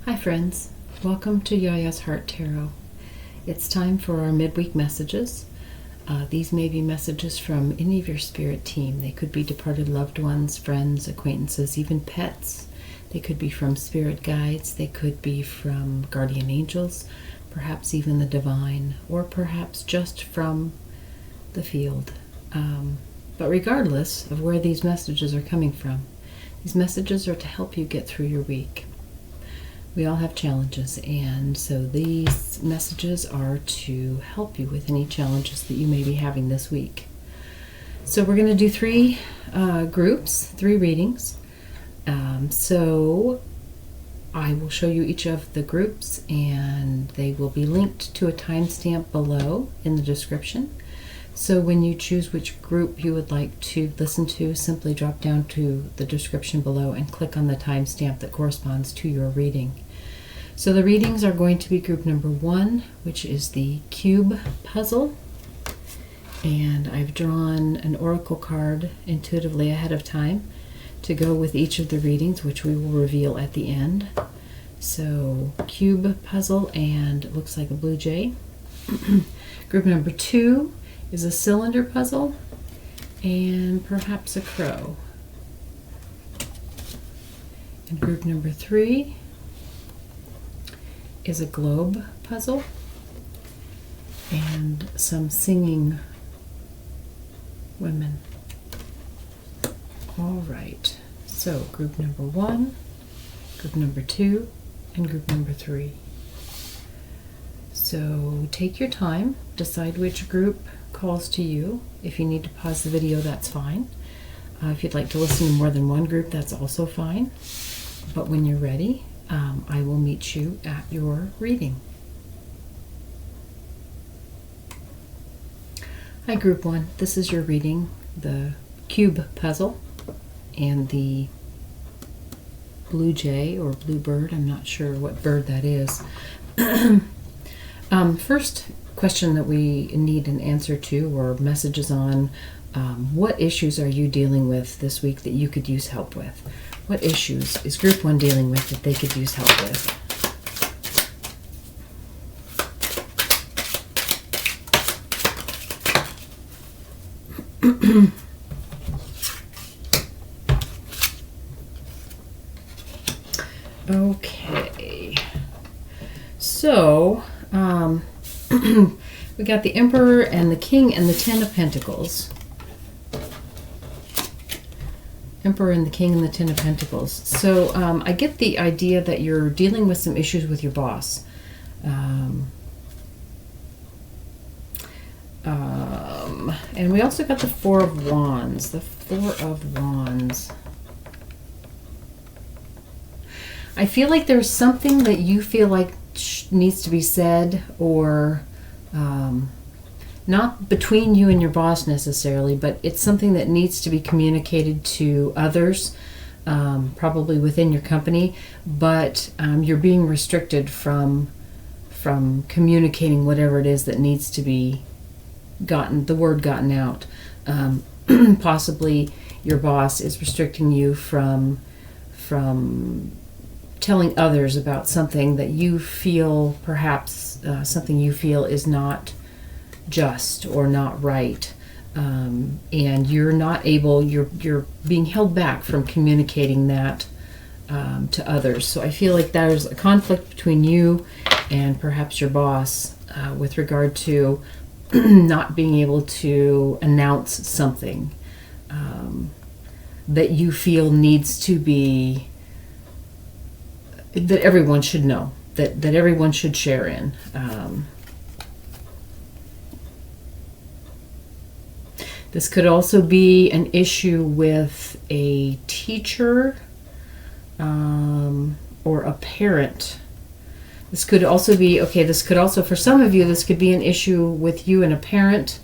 Hi friends, welcome to YiaYia's Heart Tarot. It's time for our midweek messages. These may be messages from any of your spirit team. They could be departed loved ones, friends, acquaintances, even pets. They could be from spirit guides. They could be from guardian angels, perhaps even the divine, or perhaps just from the field. But regardless of where these messages are coming from, these messages are to help you get through your week. We all have challenges, and so these messages are to help you with any challenges that you may be having this week. So we're going to do three groups, three readings. So I will show you each of the groups, and they will be linked to a timestamp below in the description. So when you choose which group you would like to listen to, simply drop down to the description below and click on the timestamp that corresponds to your reading. So the readings are going to be group number 1, which is the cube puzzle. And I've drawn an oracle card intuitively ahead of time to go with each of the readings, which we will reveal at the end. So cube puzzle, and it looks like a blue jay. Group number 2 is a cylinder puzzle and perhaps a crow. And group number 3 is a globe puzzle and some singing women. All right, so group number 1, group number 2, and group number 3. So take your time, decide which group calls to you. If you need to pause the video, that's fine. If you'd like to listen to more than one group, that's also fine. But when you're ready, I will meet you at your reading. Hi, group 1. This is your reading, the cube puzzle and the blue jay or bluebird. I'm not sure what bird that is. First question that we need an answer to, or messages on, what issues are you dealing with this week that you could use help with? What issues is group 1 dealing with that they could use help with? Okay, so we got the Emperor and the King and the 10 of Pentacles. Emperor and the King and the 10 of Pentacles. So I get the idea that you're dealing with some issues with your boss. And we also got the 4 of Wands. The 4 of Wands. I feel like there's something that you feel like needs to be said, or not between you and your boss necessarily, but it's something that needs to be communicated to others, probably within your company, but you're being restricted from communicating whatever it is that needs to be the word gotten out. Possibly your boss is restricting you from telling others about something that you feel, perhaps something you feel is not just or not right, and you're not able, you're being held back from communicating that to others. So I feel like there's a conflict between you and perhaps your boss with regard to not being able to announce something that you feel needs to be, that everyone should know, that everyone should share in. This could also be an issue with a teacher or a parent. This could also be, for some of you, this could be an issue with you and a parent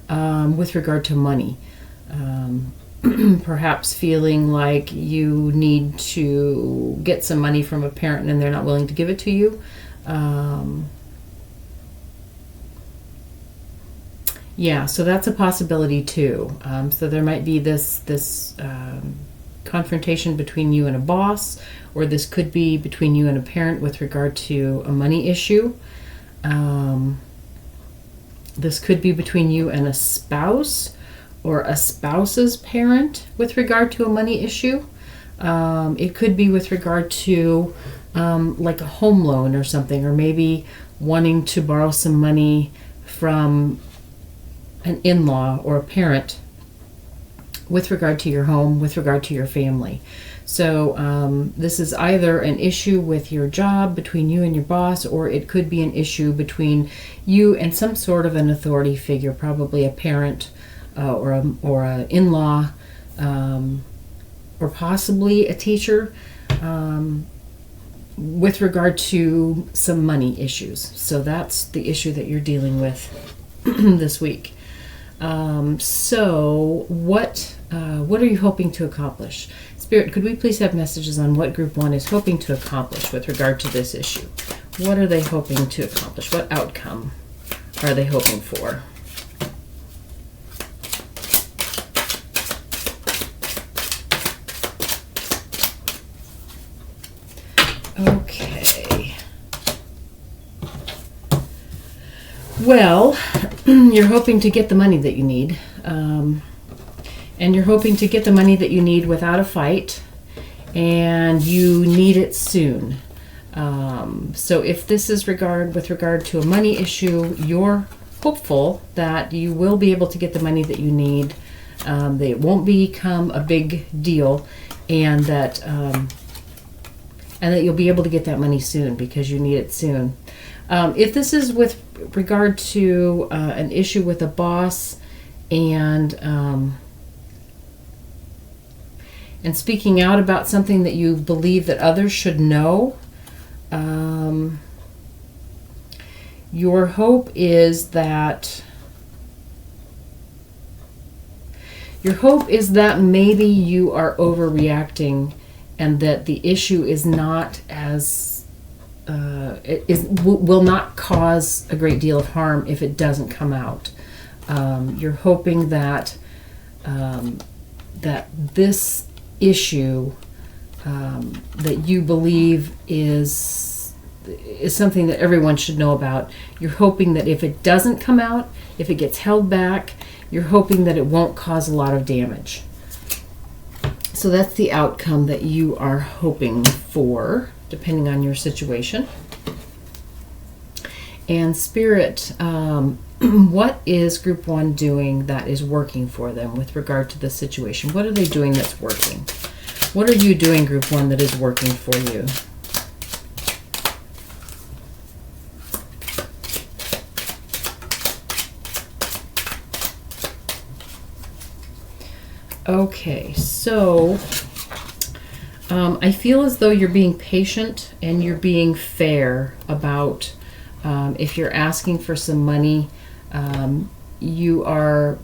with regard to money. Perhaps feeling like you need to get some money from a parent and they're not willing to give it to you. Yeah, so that's a possibility too. So there might be this confrontation between you and a boss, or this could be between you and a parent with regard to a money issue. This could be between you and a spouse or a spouse's parent with regard to a money issue. It could be with regard to like a home loan or something, or maybe wanting to borrow some money from an in-law or a parent with regard to your home, with regard to your family. So this is either an issue with your job between you and your boss, or it could be an issue between you and some sort of an authority figure, probably a parent or an in-law, or possibly a teacher, with regard to some money issues. So that's the issue that you're dealing with this week. So what are you hoping to accomplish? Spirit, could we please have messages on what Group 1 is hoping to accomplish with regard to this issue? What are they hoping to accomplish? What outcome are they hoping for? Okay. Well, you're hoping to get the money that you need. And you're hoping to get the money that you need without a fight, and you need it soon. So if this is with regard to a money issue, you're hopeful that you will be able to get the money that you need, that it won't become a big deal, and that you'll be able to get that money soon because you need it soon. If this is with regard to an issue with a boss and speaking out about something that you believe that others should know, your hope is that maybe you are overreacting, and that the issue is not as will not cause a great deal of harm if it doesn't come out. You're hoping that this issue that you believe is something that everyone should know about. You're hoping that if it doesn't come out, if it gets held back, you're hoping that it won't cause a lot of damage. So that's the outcome that you are hoping for, depending on your situation. And Spirit, what is Group 1 doing that is working for them with regard to the situation? What are they doing that's working? What are you doing, Group 1, that is working for you? Okay, so I feel as though you're being patient and you're being fair about if you're asking for some money, you are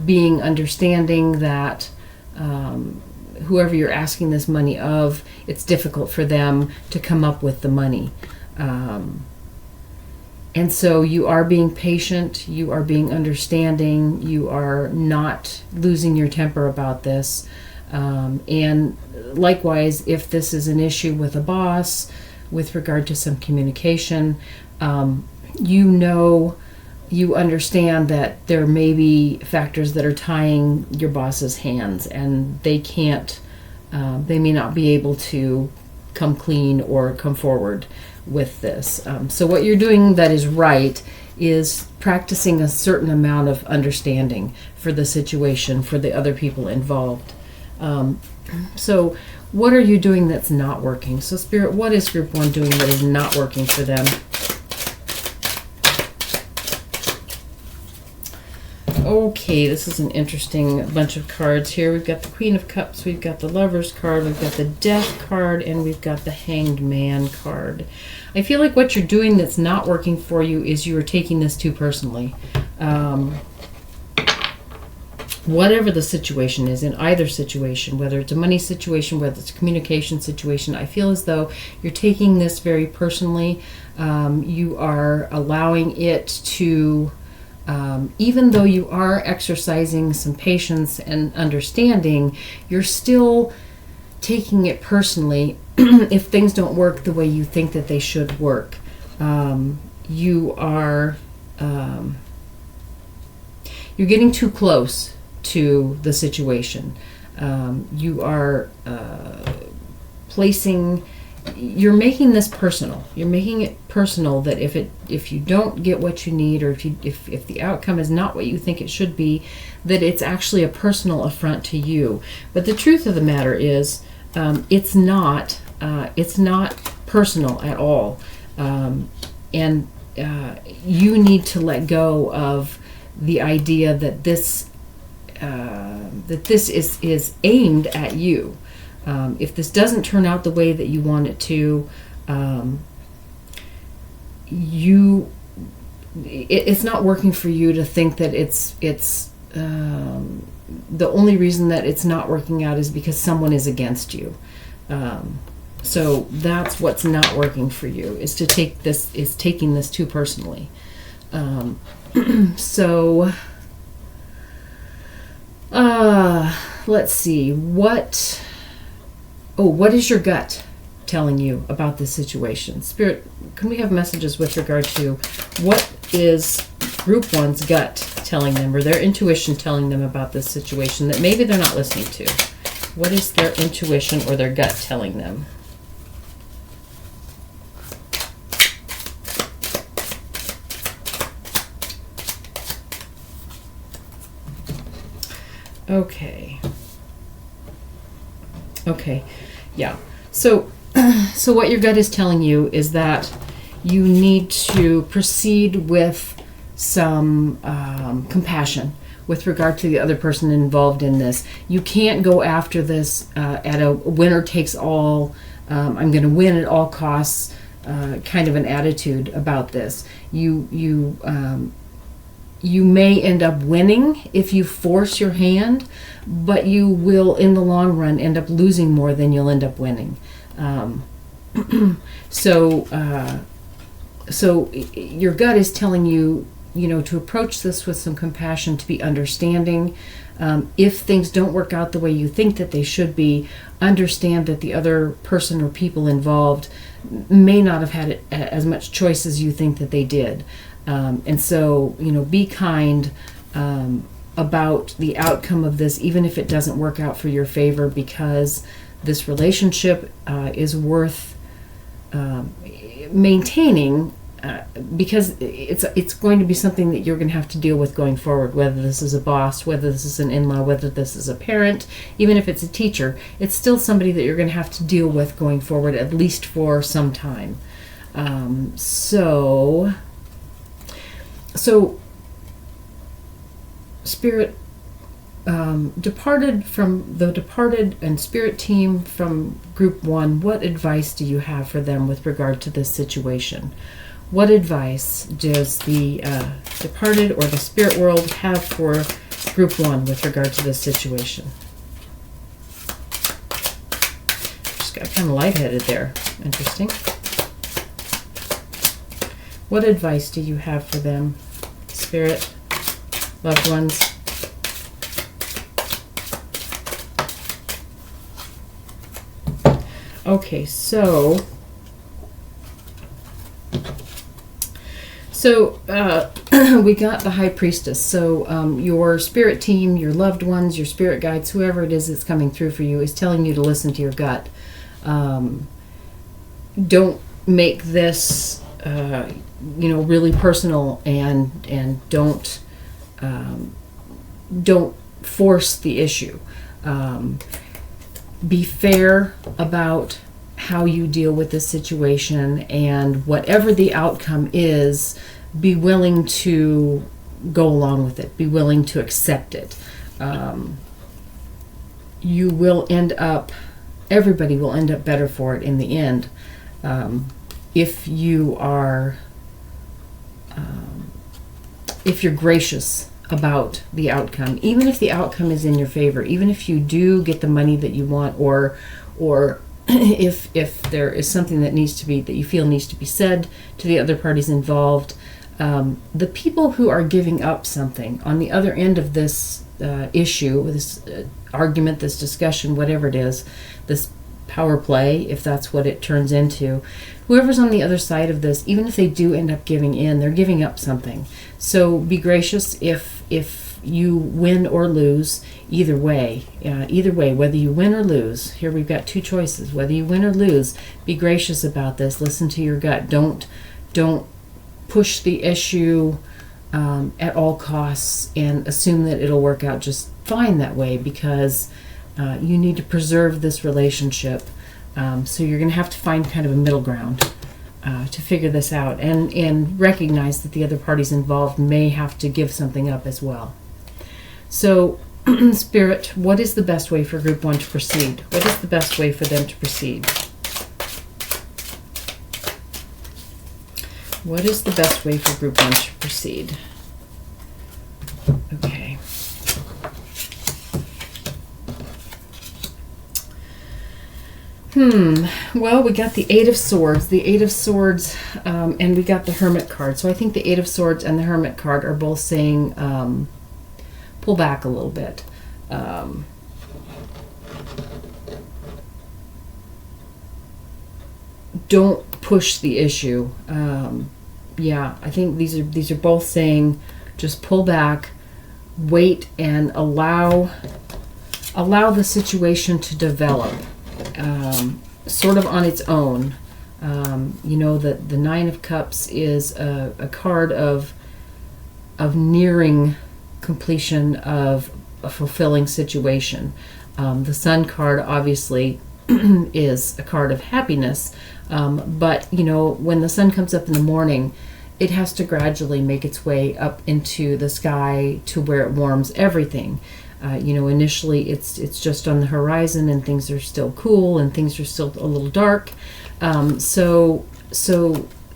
being understanding that whoever you're asking this money of, it's difficult for them to come up with the money. And so you are being patient, you are being understanding, you are not losing your temper about this. And likewise, if this is an issue with a boss with regard to some communication, you understand that there may be factors that are tying your boss's hands, and they may not be able to come clean or come forward with this. So what you're doing that is right is practicing a certain amount of understanding for the situation, for the other people involved. So what are you doing that's not working? So Spirit, what is Group 1 doing that is not working for them? Okay, this is an interesting bunch of cards here. We've got the Queen of Cups, we've got the Lover's card, we've got the Death card, and we've got the Hanged Man card. I feel like what you're doing that's not working for you is you are taking this too personally. Whatever the situation is, in either situation, whether it's a money situation, whether it's a communication situation, I feel as though you're taking this very personally. You are allowing it to... even though you are exercising some patience and understanding, you're still taking it personally if things don't work the way you think that they should work. You are you're getting too close to the situation. You are you're making this personal. You're making it personal that if you don't get what you need, or if the outcome is not what you think it should be, that it's actually a personal affront to you. But the truth of the matter is, it's not personal at all, and you need to let go of the idea that this is aimed at you. If this doesn't turn out the way that you want it to, it's not working for you to think that it's the only reason that it's not working out is because someone is against you. So that's what's not working for you, is taking this too personally. So let's see, what is your gut telling you about this situation? Spirit, can we have messages with regard to what is Group 1's gut telling them, or their intuition telling them about this situation that maybe they're not listening to? What is their intuition or their gut telling them? Okay. Yeah. So what your gut is telling you is that you need to proceed with some compassion with regard to the other person involved in this. You can't go after this at a winner takes all, I'm going to win at all costs kind of an attitude about this. You may end up winning if you force your hand, but you will, in the long run, end up losing more than you'll end up winning. So your gut is telling you, to approach this with some compassion, to be understanding. If things don't work out the way you think that they should be, understand that the other person or people involved may not have had as much choice as you think that they did. And so, be kind about the outcome of this, even if it doesn't work out for your favor, because this relationship is worth maintaining, because it's going to be something that you're going to have to deal with going forward, whether this is a boss, whether this is an in-law, whether this is a parent, even if it's a teacher. It's still somebody that you're going to have to deal with going forward, at least for some time. So Spirit, departed and Spirit team from Group 1, what advice do you have for them with regard to this situation? What advice does the departed or the spirit world have for Group 1 with regard to this situation? Just got kind of lightheaded there. Interesting. What advice do you have for them, Spirit, loved ones? Okay, so we got the High Priestess. So your spirit team, your loved ones, your spirit guides, whoever it is that's coming through for you, is telling you to listen to your gut. Don't make this really personal, and don't force the issue. Be fair about how you deal with this situation, and whatever the outcome is, be willing to go along with it. Be willing to accept it. You will end up, everybody will end up better for it in the end, if you are, if you're gracious about the outcome, even if the outcome is in your favor, even if you do get the money that you want, or if there is something that you feel needs to be said to the other parties involved. The people who are giving up something on the other end of this issue, this argument, this discussion, whatever it is, this power play, if that's what it turns into, whoever's on the other side of this, even if they do end up giving in, they're giving up something. So be gracious if you win or lose, either way, whether you win or lose. Here we've got two choices. Whether you win or lose, be gracious about this. Listen to your gut. Don't push the issue at all costs and assume that it'll work out just fine that way, because you need to preserve this relationship. So you're going to have to find kind of a middle ground to figure this out, and recognize that the other parties involved may have to give something up as well. So, Spirit, what is the best way for Group 1 to proceed? What is the best way for them to proceed? What is the best way for Group 1 to proceed? Okay. Well, we got the Eight of Swords, and we got the Hermit card. So I think the Eight of Swords and the Hermit card are both saying pull back a little bit. Don't push the issue. Yeah, I think these are both saying just pull back, wait, and allow the situation to develop. Sort of on its own. The Nine of Cups is a card of nearing completion of a fulfilling situation. The Sun card obviously is a card of happiness, but when the sun comes up in the morning, it has to gradually make its way up into the sky to where it warms everything. Initially it's just on the horizon and things are still cool and things are still a little dark. So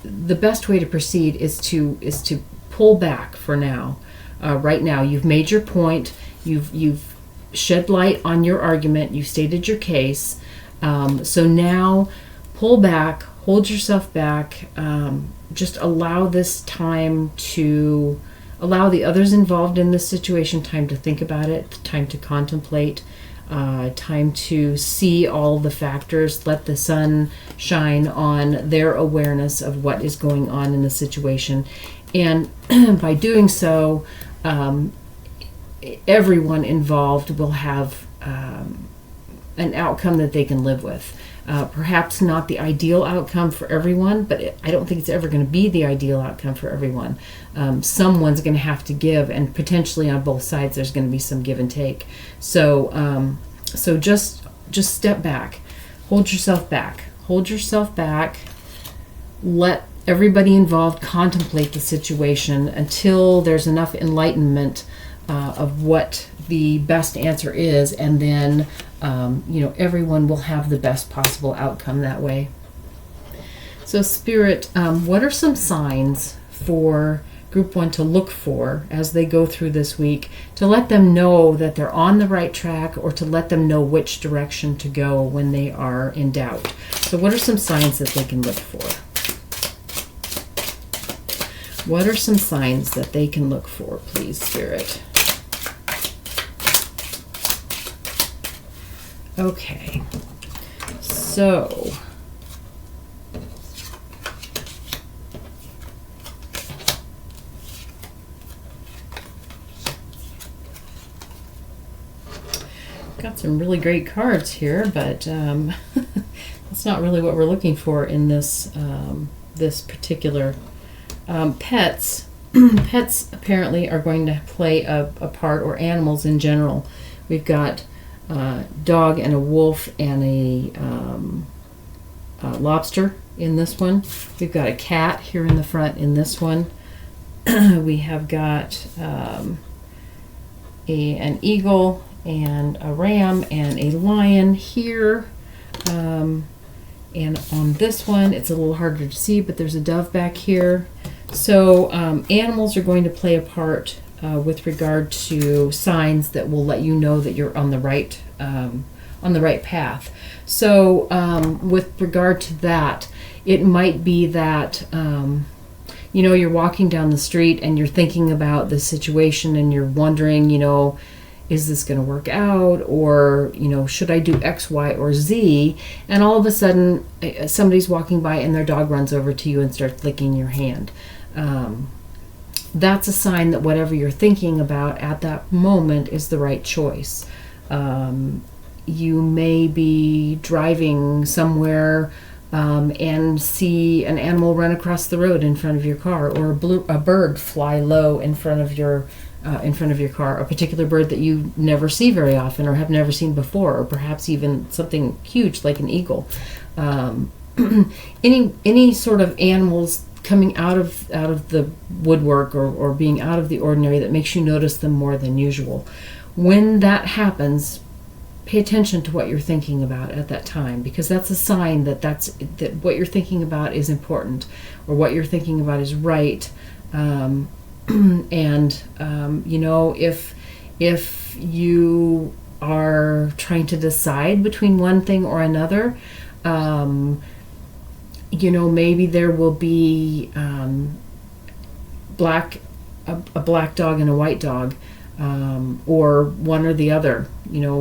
the best way to proceed is to pull back for now. Right now, you've made your point. You've shed light on your argument. You've stated your case. So now pull back, hold yourself back. Just allow this time to allow the others involved in this situation time to think about it, time to contemplate, time to see all the factors. Let the sun shine on their awareness of what is going on in the situation. And by doing so, everyone involved will have an outcome that they can live with. Perhaps not the ideal outcome for everyone, but I don't think it's ever going to be the ideal outcome for everyone. Someone's going to have to give, and potentially on both sides there's going to be some give and take. So just step back, hold yourself back, let everybody involved contemplate the situation until there's enough enlightenment of what the best answer is, and then everyone will have the best possible outcome that way. So Spirit, what are some signs for Group 1 to look for as they go through this week, to let them know that they're on the right track, or to let them know which direction to go when they are in doubt? So what are some signs that they can look for? What are some signs that they can look for, please, Spirit? Okay, so got some really great cards here, but that's not really what we're looking for in this this particular pets. Pets apparently are going to play a part, or animals in general. We've got dog and a wolf and a lobster in this one. We've got a cat here in the front in this one. We have got an eagle and a ram and a lion here. And on this one, it's a little harder to see, but there's a dove back here. So animals are going to play a part with regard to signs that will let you know that you're on the right path. So with regard to that, it might be that you're walking down the street and you're thinking about the situation and you're wondering, is this going to work out? Or, should I do X, Y, or Z? And all of a sudden, somebody's walking by and their dog runs over to you and starts licking your hand. That's a sign that whatever you're thinking about at that moment is the right choice. You may be driving somewhere and see an animal run across the road in front of your car, or a bird fly low in front of your car, a particular bird that you never see very often or have never seen before, or perhaps even something huge like an eagle. Any sort of animals coming out of the woodwork or being out of the ordinary that makes you notice them more than usual. When that happens, pay attention to what you're thinking about at that time, because that's a sign that what you're thinking about is important, or what you're thinking about is right. If you are trying to decide between one thing or another, maybe there will be a black dog and a white dog, or one or the other,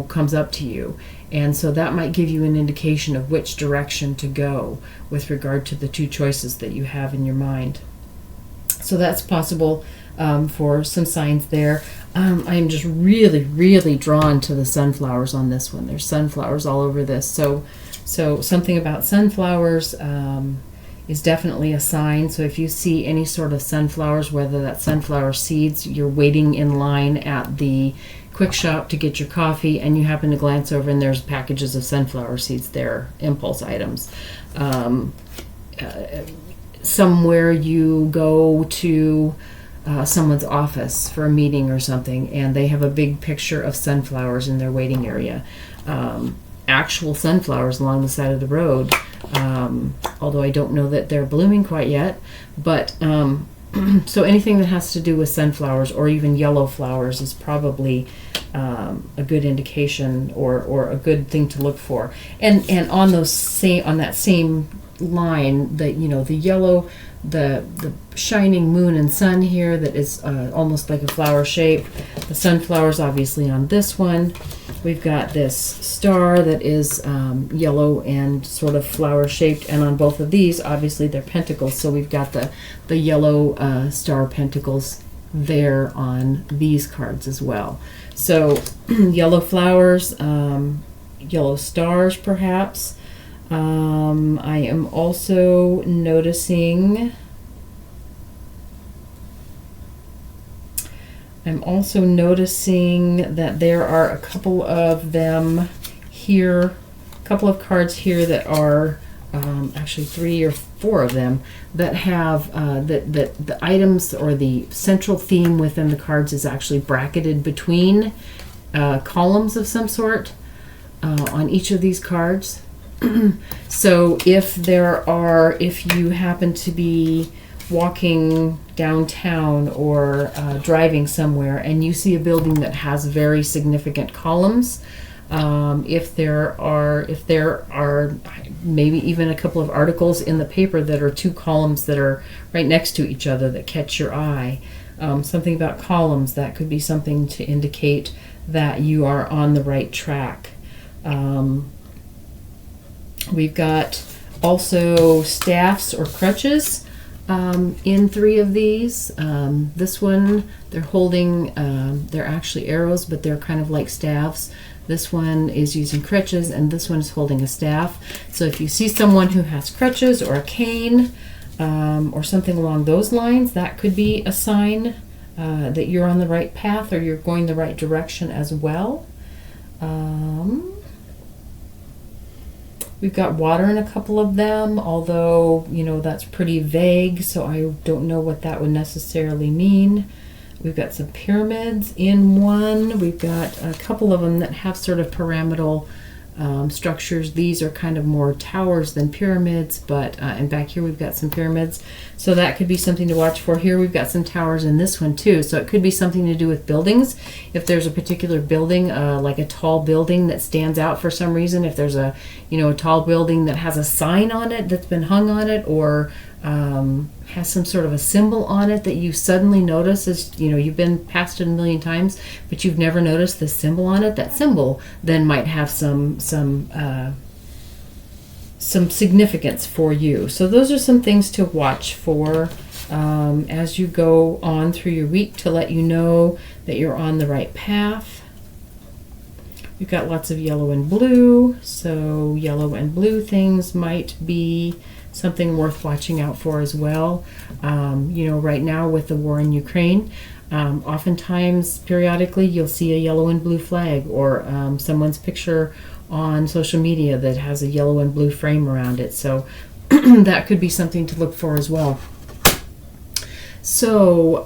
comes up to you. And so that might give you an indication of which direction to go with regard to the two choices that you have in your mind. So that's possible for some signs there. I am just really, really drawn to the sunflowers on this one. There's sunflowers all over this. So something about sunflowers is definitely a sign. So if you see any sort of sunflowers, whether that's sunflower seeds, you're waiting in line at the quick shop to get your coffee and you happen to glance over and there's packages of sunflower seeds there, impulse items. Somewhere you go to someone's office for a meeting or something and they have a big picture of sunflowers in their waiting area. Actual sunflowers along the side of the road, although I don't know that they're blooming quite yet, but so anything that has to do with sunflowers or even yellow flowers is probably a good indication or a good thing to look for. And on that same line, the yellow, the shining moon and sun here that is almost like a flower shape. The sunflowers obviously on this one. We've got this star that is yellow and sort of flower shaped, and on both of these obviously they're pentacles, so we've got the yellow star pentacles there on these cards as well. So yellow flowers, yellow stars perhaps. I am also noticing that there are a couple of them here, a couple of cards here that are actually 3 or 4 of them that have that the items or the central theme within the cards is actually bracketed between columns of some sort on each of these cards. So if you happen to be walking downtown or driving somewhere and you see a building that has very significant columns, if there are maybe even a couple of articles in the paper that are 2 columns that are right next to each other that catch your eye, something about columns, that could be something to indicate that you are on the right track. We've got also staffs or crutches in 3 of these. This one, they're holding, they're actually arrows, but they're kind of like staffs. This one is using crutches, and this one is holding a staff. So if you see someone who has crutches or a cane or something along those lines, that could be a sign that you're on the right path or you're going the right direction as well. We've got water in a couple of them, although, that's pretty vague, so I don't know what that would necessarily mean. We've got some pyramids in one. We've got a couple of them that have sort of pyramidal structures. These are kind of more towers than pyramids, but and back here we've got some pyramids. So that could be something to watch for. Here we've got some towers in this one too. So it could be something to do with buildings. If there's a particular building, like a tall building that stands out for some reason, if there's a tall building that has a sign on it that's been hung on it, or has some sort of a symbol on it that you suddenly notice, as you've been past it a million times, but you've never noticed the symbol on it. That symbol then might have some significance for you. So those are some things to watch for as you go on through your week, to let you know that you're on the right path. We've got lots of yellow and blue, so yellow and blue things might be something worth watching out for as well. Right now with the war in Ukraine, oftentimes, periodically, you'll see a yellow and blue flag, or someone's picture on social media that has a yellow and blue frame around it. So that could be something to look for as well. So,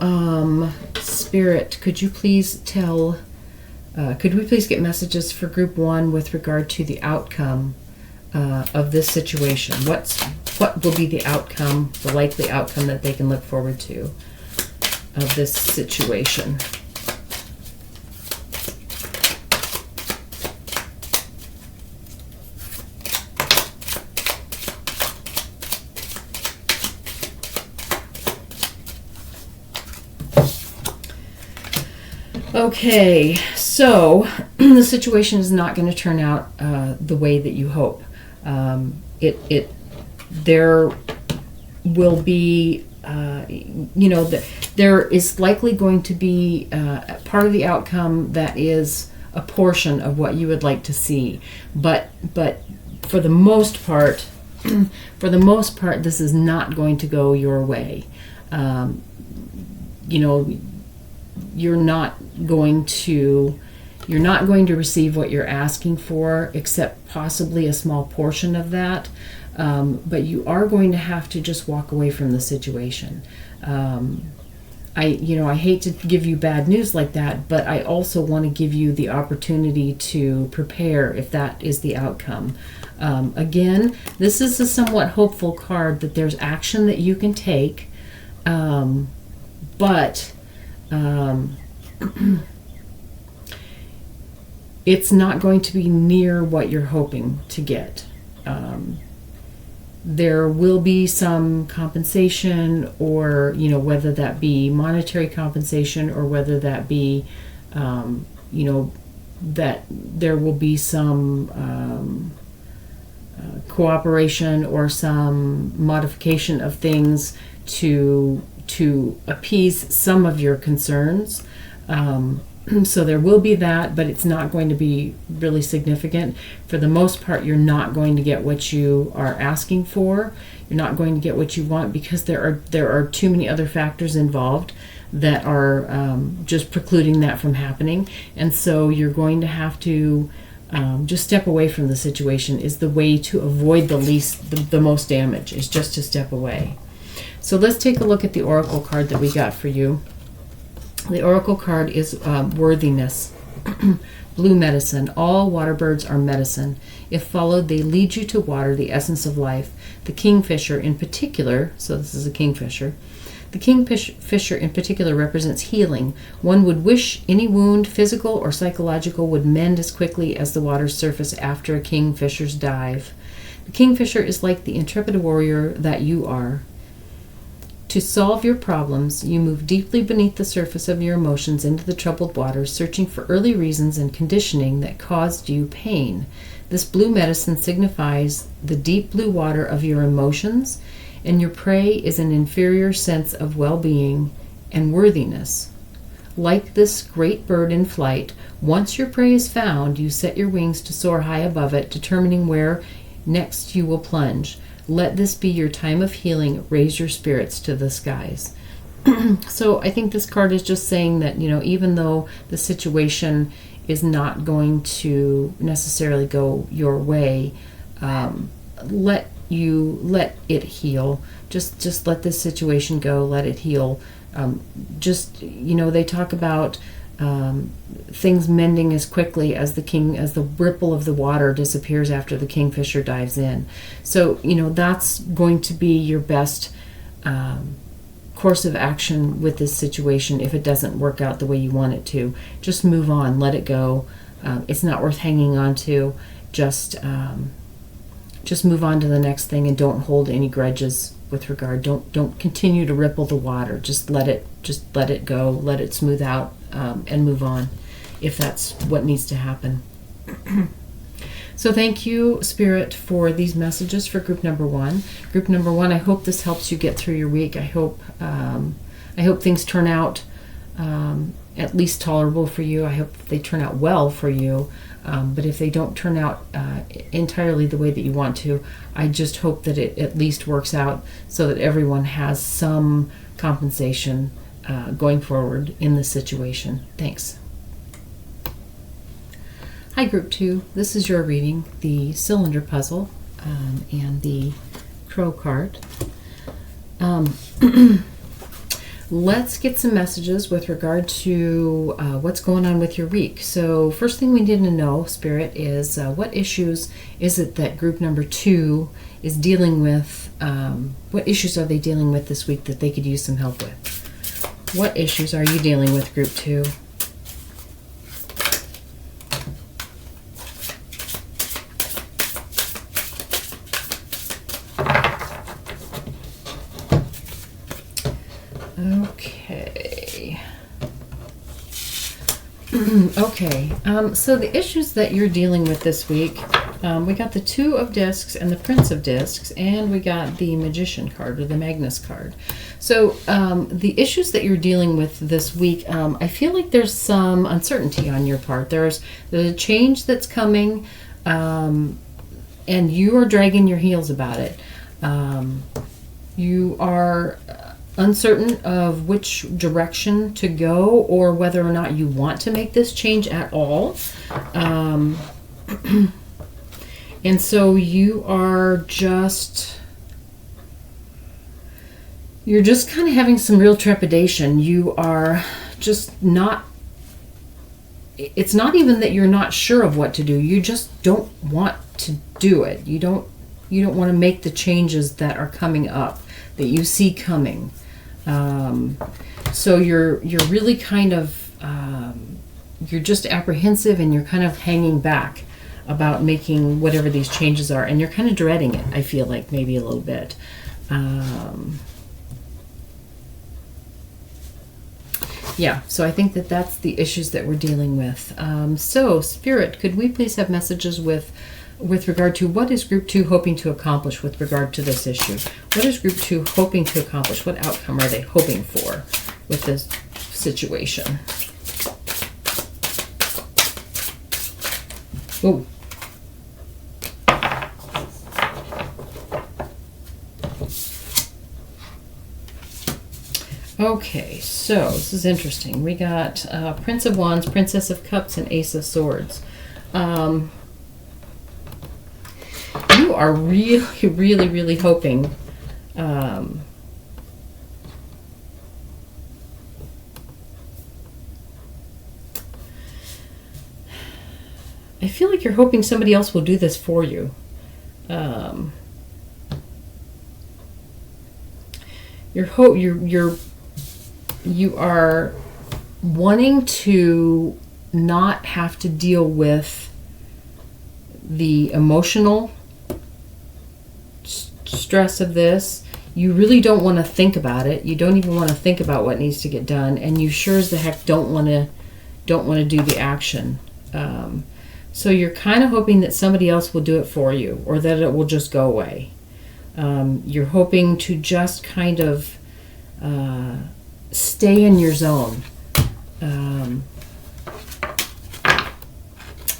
Spirit, could we please get messages for group 1 with regard to the outcome of this situation? What will be the outcome, the likely outcome that they can look forward to of this situation? Okay, so the situation is not going to turn out the way that you hope. There will be, there is likely going to be part of the outcome that is a portion of what you would like to see, but for the most part, this is not going to go your way. You're not going to receive what you're asking for, except possibly a small portion of that. But you are going to have to just walk away from the situation. I hate to give you bad news like that, but I also want to give you the opportunity to prepare if that is the outcome. Again, this is a somewhat hopeful card that there's action that you can take, but it's not going to be near what you're hoping to get. There will be some compensation, or whether that be monetary compensation, or whether that be that there will be some cooperation or some modification of things to appease some of your concerns. So there will be that, but it's not going to be really significant. For the most part, you're not going to get what you are asking for. You're not going to get what you want, because there are too many other factors involved that are just precluding that from happening. And so you're going to have to just step away from the situation. Is the way to avoid the most damage, is just to step away. So let's take a look at the oracle card that we got for you. The oracle card is worthiness. Blue medicine. All water birds are medicine. If followed, they lead you to water, the essence of life. The kingfisher in particular, so this is a kingfisher, the kingfisher in particular represents healing. One would wish any wound, physical or psychological, would mend as quickly as the water's surface after a kingfisher's dive. The kingfisher is like the intrepid warrior that you are. To solve your problems, you move deeply beneath the surface of your emotions into the troubled waters, searching for early reasons and conditioning that caused you pain. This blue medicine signifies the deep blue water of your emotions, and your prey is an inferior sense of well-being and worthiness. Like this great bird in flight, once your prey is found, you set your wings to soar high above it, determining where next you will plunge. Let this be your time of healing. Raise your spirits to the skies. So I think this card is just saying that, even though the situation is not going to necessarily go your way, let it heal. Just let this situation go. Let it heal. They talk about things mending as quickly as the ripple of the water disappears after the kingfisher dives in. So that's going to be your best course of action with this situation. If it doesn't work out the way you want it to, just move on, let it go. It's not worth hanging on to. Just just move on to the next thing and don't hold any grudges with regard. Don't continue to ripple the water. Just let it go, let it smooth out, and move on if that's what needs to happen. So thank you, Spirit, for these messages for group number 1. Group number 1, I hope this helps you get through your week. I hope things turn out at least tolerable for you. I hope they turn out well for you. But if they don't turn out entirely the way that you want to, I just hope that it at least works out so that everyone has some compensation going forward in this situation. Thanks. Hi, Group 2. This is your reading, the cylinder puzzle and the crow card. Let's get some messages with regard to what's going on with your week. So first thing we need to know, Spirit, is what issues is it that group number 2 is dealing with? What issues are they dealing with this week that they could use some help with? What issues are you dealing with, group 2? Okay. So the issues that you're dealing with this week, we got the 2 of Discs and the Prince of Discs, and we got the Magician card, or the Magnus card. So the issues that you're dealing with this week, I feel like there's some uncertainty on your part. There's a change that's coming, and you are dragging your heels about it. You are uncertain of which direction to go or whether or not you want to make this change at all. And so you're just kind of having some real trepidation. You are just not, it's not even that you're not sure of what to do. You just don't want to do it. You don't want to make the changes that are coming up, that you see coming. So you're really kind of, you're just apprehensive, and you're kind of hanging back about making whatever these changes are, and you're kind of dreading it, I feel like, maybe a little bit. Yeah, so I think that that's the issues that we're dealing with. So, Spirit, could we please have messages with regard to what is Group 2 hoping to accomplish with regard to this issue? What is Group 2 hoping to accomplish? What outcome are they hoping for with this situation? Oh. Okay, so this is interesting. We got Prince of Wands, Princess of Cups, and Ace of Swords. You are really, really, really hoping I feel like you're hoping somebody else will do this for you. You are wanting to not have to deal with the emotional stress of this. You really don't want to think about it. You don't even want to think about what needs to get done, and you sure as the heck don't want to do the action. So you're kind of hoping that somebody else will do it for you, or that it will just go away. You're hoping to just kind of stay in your zone,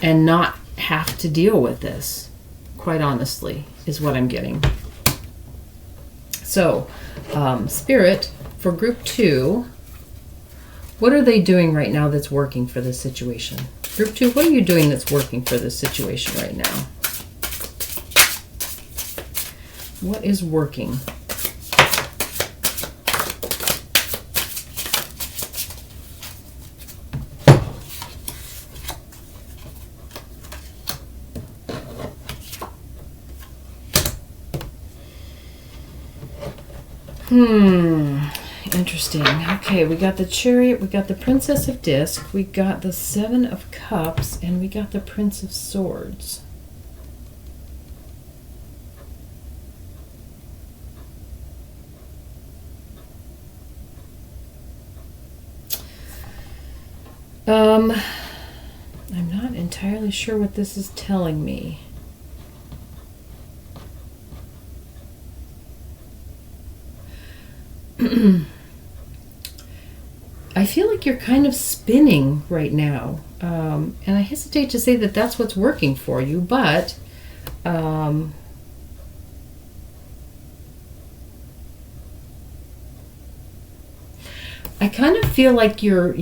and not have to deal with this, quite honestly, is what I'm getting. So, Spirit, for Group 2, what are they doing right now that's working for this situation? Group 2, what are you doing that's working for this situation right now? What is working? Interesting. Okay, we got the Chariot, we got the Princess of Disc, we got the Seven of Cups, and we got the Prince of Swords. I'm not entirely sure what this is telling me. I feel like you're kind of spinning right now. And I hesitate to say that that's what's working for you, but I kind of feel like you're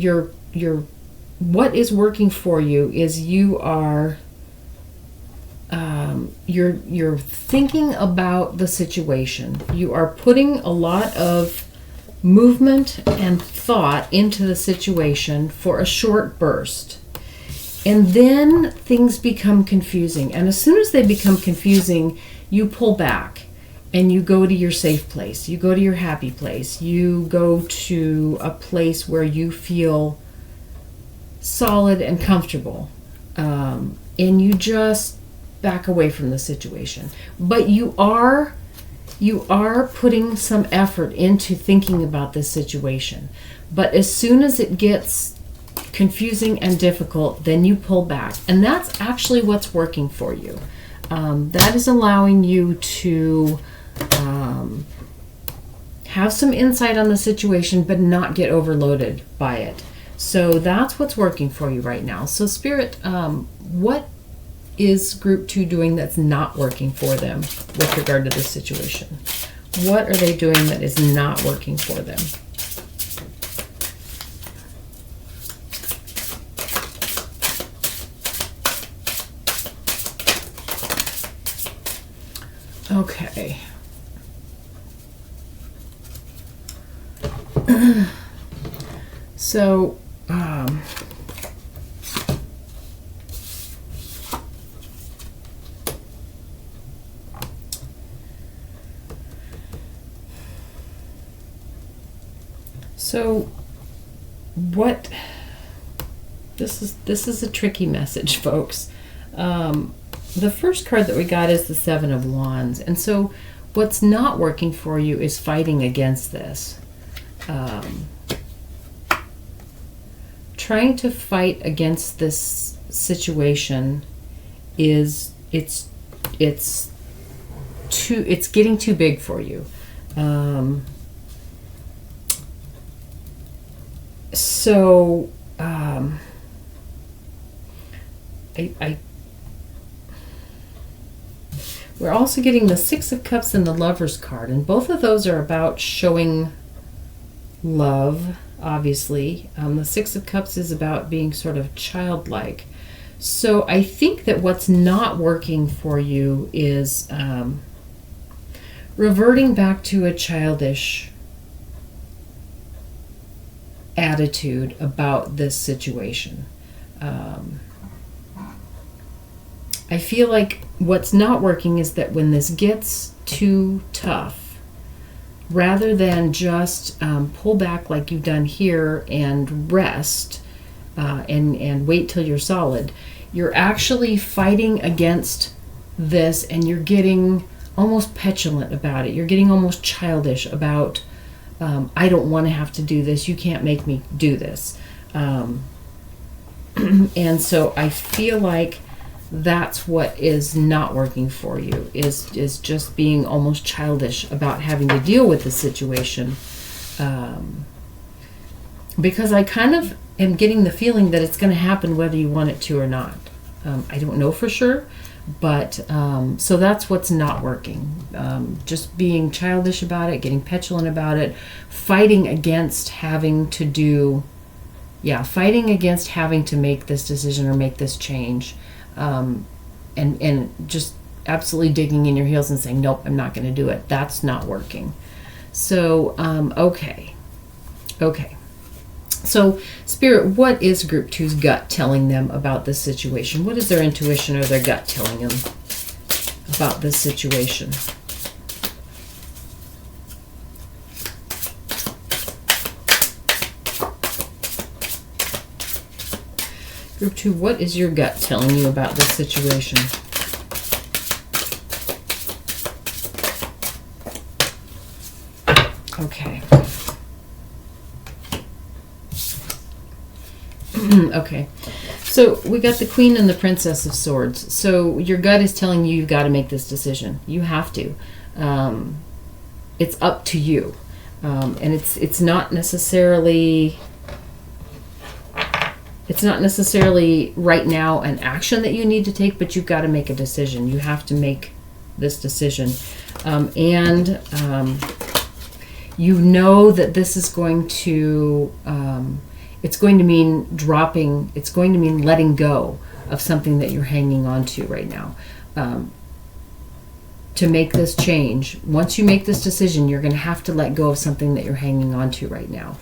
what is working for you is you are you're thinking about the situation. You are putting a lot of movement and thought into the situation for a short burst. And then things become confusing. And as soon as they become confusing, you pull back and you go to your safe place. You go to your happy place. You go to a place where you feel solid and comfortable. And you just back away from the situation. But you are putting some effort into thinking about this situation. But as soon as it gets confusing and difficult, then you pull back. And that's actually what's working for you. That is allowing you to have some insight on the situation, but not get overloaded by it. So that's what's working for you right now. So Spirit, what is Group 2 doing that's not working for them with regard to this situation? What are they doing that is not working for them? Okay. So, what this is a tricky message, folks. The first card that we got is the Seven of Wands, and so what's not working for you is fighting against this. Trying to fight against this situation it's getting too big for you. We're also getting the Six of Cups and the Lover's card, and both of those are about showing love, obviously. The Six of Cups is about being sort of childlike. So I think that what's not working for you is reverting back to a childish attitude about this situation. I feel like what's not working is that when this gets too tough, rather than just pull back like you've done here and rest and wait till you're solid, you're actually fighting against this, and you're getting almost petulant about it. You're getting almost childish about, I don't want to have to do this. You can't make me do this. And so I feel like that's what is not working for you, is just being almost childish about having to deal with the situation. Because I kind of am getting the feeling that it's going to happen whether you want it to or not. I don't know for sure, but so that's what's not working. Just being childish about it, getting petulant about it, fighting against having to make this decision or make this change. And just absolutely digging in your heels and saying, nope, I'm not going to do it. That's not working. So, okay. So, Spirit, what is Group 2's gut telling them about this situation? What is their intuition or their gut telling them about this situation? Group 2, what is your gut telling you about this situation? Okay. Okay. So we got the Queen and the Princess of Swords. So your gut is telling you you've got to make this decision. You have to. It's up to you. And it's not necessarily right now an action that you need to take, but you've got to make a decision. You have to make this decision. And you know that this is going to, it's going to mean dropping, it's going to mean letting go of something that you're hanging on to right now. To make this change, once you make this decision, you're going to have to let go of something that you're hanging on to right now.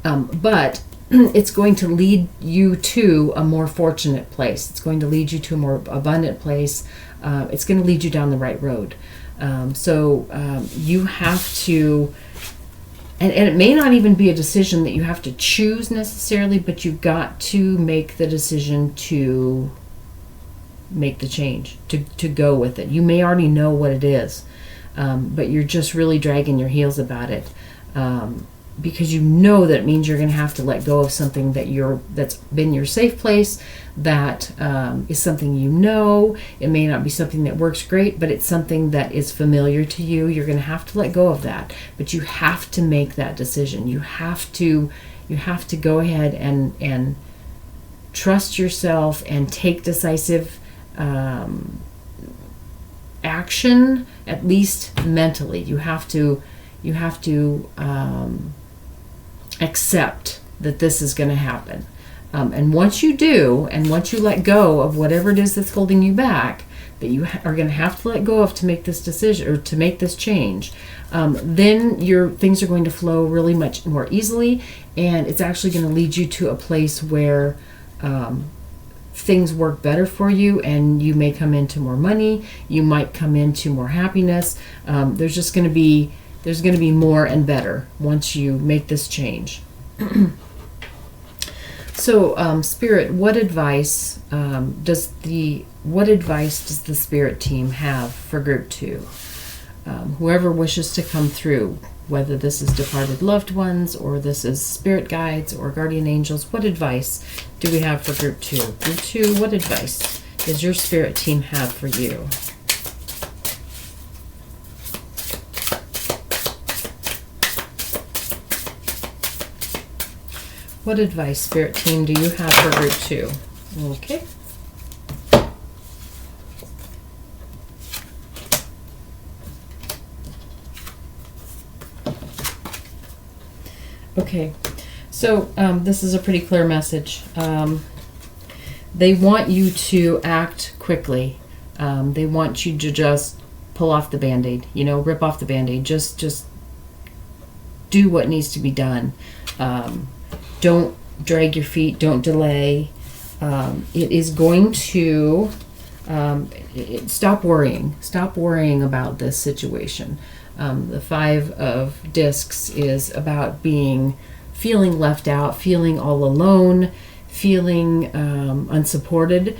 But it's going to lead you to a more fortunate place. It's going to lead you to a more abundant place. It's going to lead you down the right road. So you have to, and it may not even be a decision that you have to choose necessarily, but you've got to make the decision to make the change, to go with it. You may already know what it is, but you're just really dragging your heels about it. Because you know that it means you're going to have to let go of something that's been your safe place, that is something you know. It may not be something that works great, but it's something that is familiar to you. You're going to have to let go of that, but you have to make that decision. You have to go ahead and trust yourself and take decisive action, at least mentally. You have to accept that this is going to happen. And once you do, and once you let go of whatever it is that's holding you back, that you are going to have to let go of to make this decision or to make this change, then your things are going to flow really much more easily, and it's actually going to lead you to a place where things work better for you, and you may come into more money, you might come into more happiness. There's going to be more and better once you make this change. So, Spirit, what advice does the Spirit team have for Group 2? Whoever wishes to come through, whether this is departed loved ones or this is spirit guides or guardian angels, what advice do we have for Group 2? Group 2, what advice does your Spirit team have for you? What advice, Spirit team, do you have for Group 2? Okay. Okay, so this is a pretty clear message. They want you to act quickly. They want you to just pull off the Band-Aid, rip off the Band-Aid. Just do what needs to be done. Don't drag your feet. Don't delay. It is going to stop worrying. Stop worrying about this situation. The 5 of Discs is about feeling left out, feeling all alone, feeling unsupported.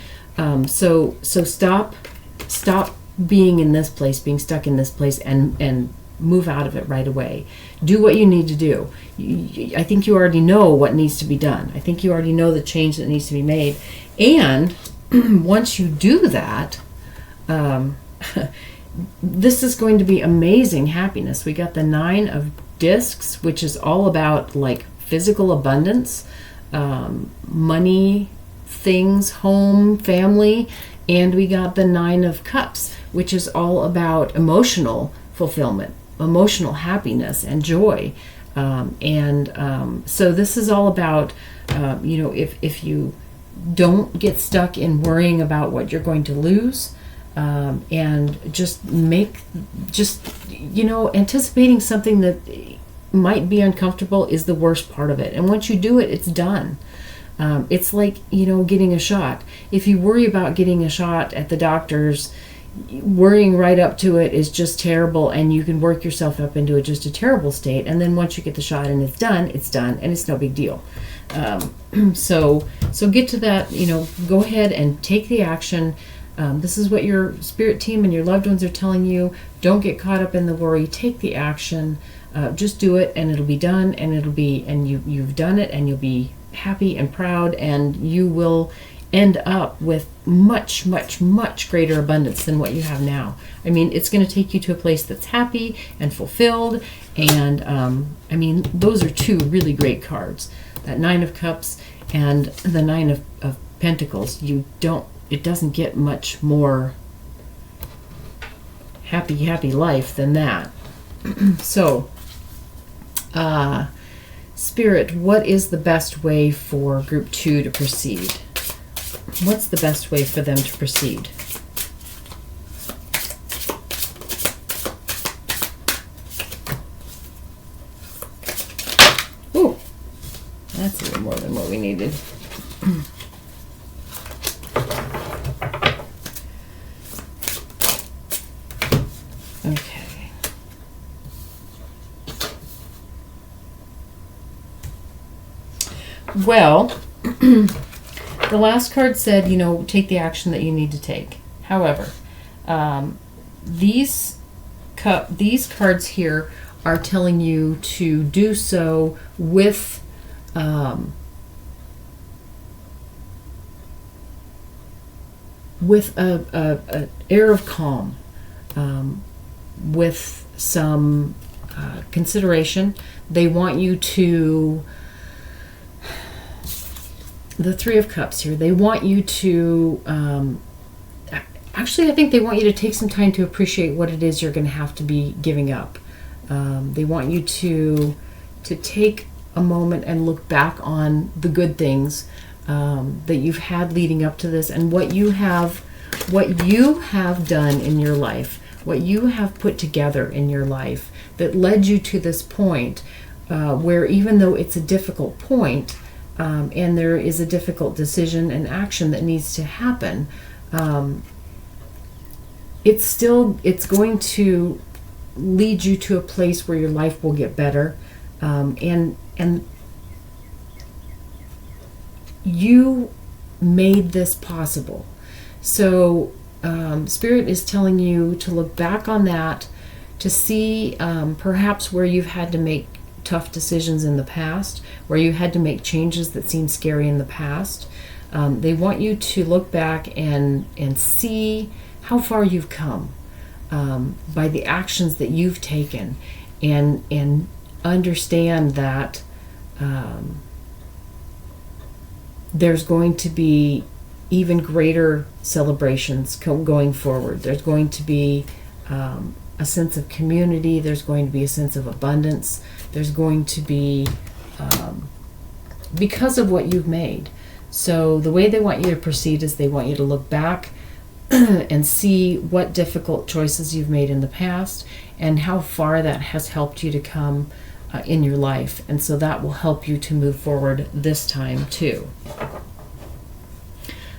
So stop being in this place, being stuck in this place, and move out of it right away. Do what you need to do. I think you already know what needs to be done. I think you already know the change that needs to be made. And once you do that, this is going to be amazing happiness. We got the 9 of Discs, which is all about like physical abundance, money, things, home, family. And we got the 9 of Cups, which is all about emotional fulfillment, emotional happiness and joy. So this is all about, if you don't get stuck in worrying about what you're going to lose, and anticipating something that might be uncomfortable is the worst part of it. And once you do it, it's done. It's like, getting a shot. If you worry about getting a shot at the doctor's, worrying right up to it is just terrible, and you can work yourself up into just a terrible state. And then once you get the shot and it's done, and it's no big deal. So get to that, go ahead and take the action. This is what your Spirit team and your loved ones are telling you. Don't get caught up in the worry. Take the action. Just do it, and it'll be done, and you've done it, and you'll be happy and proud, and you will end up with much, much, much greater abundance than what you have now. I mean, it's going to take you to a place that's happy and fulfilled. And I mean, those are two really great cards. That Nine of Cups and the Nine of Pentacles. It doesn't get much more happy life than that. So, Spirit, what is the best way for Group 2 to proceed? What's the best way for them to proceed? Ooh, that's a little more than what we needed. Okay. Well, the last card said, take the action that you need to take. However, these cards here are telling you to do so with an air of calm, with some consideration. They want you to, the Three of Cups here, they want you to, actually I think they want you to take some time to appreciate what it is you're going to have to be giving up. They want you to take a moment and look back on the good things that you've had leading up to this, and what you have done in your life, what you have put together in your life that led you to this point, where even though it's a difficult point, and there is a difficult decision and action that needs to happen, it's going to lead you to a place where your life will get better, and you made this possible. So Spirit is telling you to look back on that, to see perhaps where you've had to make tough decisions in the past, where you had to make changes that seemed scary in the past. They want you to look back and see how far you've come by the actions that you've taken, and understand that there's going to be even greater celebrations going forward. There's going to be a sense of community. There's going to be a sense of abundance. There's going to be, because of what you've made. So the way they want you to proceed is they want you to look back and see what difficult choices you've made in the past and how far that has helped you to come in your life. And so that will help you to move forward this time too.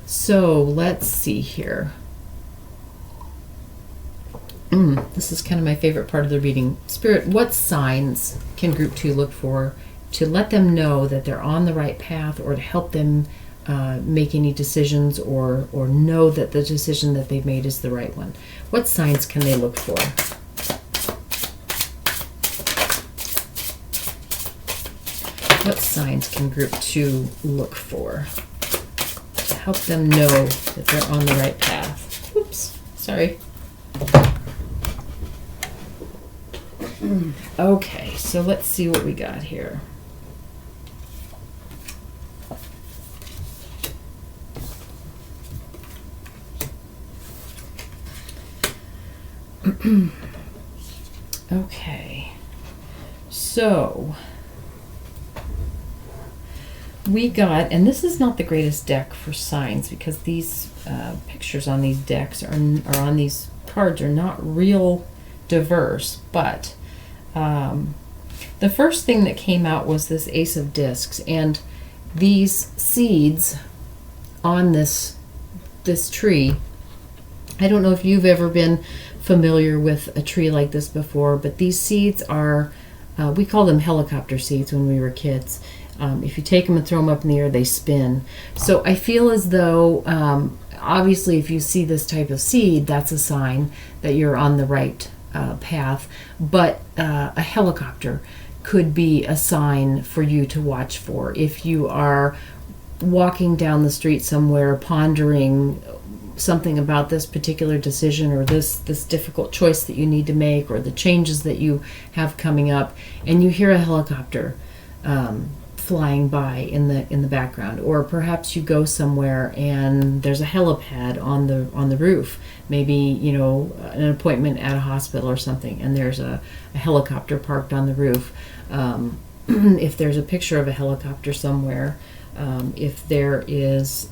So let's see here. This is kind of my favorite part of the reading. Spirit, what signs can Group 2 look for to let them know that they're on the right path, or to help them make any decisions, or know that the decision that they've made is the right one? What signs can they look for? What signs can Group 2 look for to help them know that they're on the right path? Oops, sorry. Okay, so let's see what we got here. Okay, so we got, and this is not the greatest deck for signs, because these pictures on these decks or on these cards are not real diverse, but the first thing that came out was this Ace of Discs, and these seeds on this tree. I don't know if you've ever been familiar with a tree like this before, but these seeds are, we call them helicopter seeds when we were kids. If you take them and throw them up in the air, they spin. So I feel as though, obviously, if you see this type of seed, that's a sign that you're on the right path. But a helicopter could be a sign for you to watch for. If you are walking down the street somewhere pondering something about this particular decision or this difficult choice that you need to make or the changes that you have coming up, and you hear a helicopter flying by in the background, or perhaps you go somewhere and there's a helipad on the roof, maybe an appointment at a hospital or something, and there's a helicopter parked on the roof. If there's a picture of a helicopter somewhere, if there is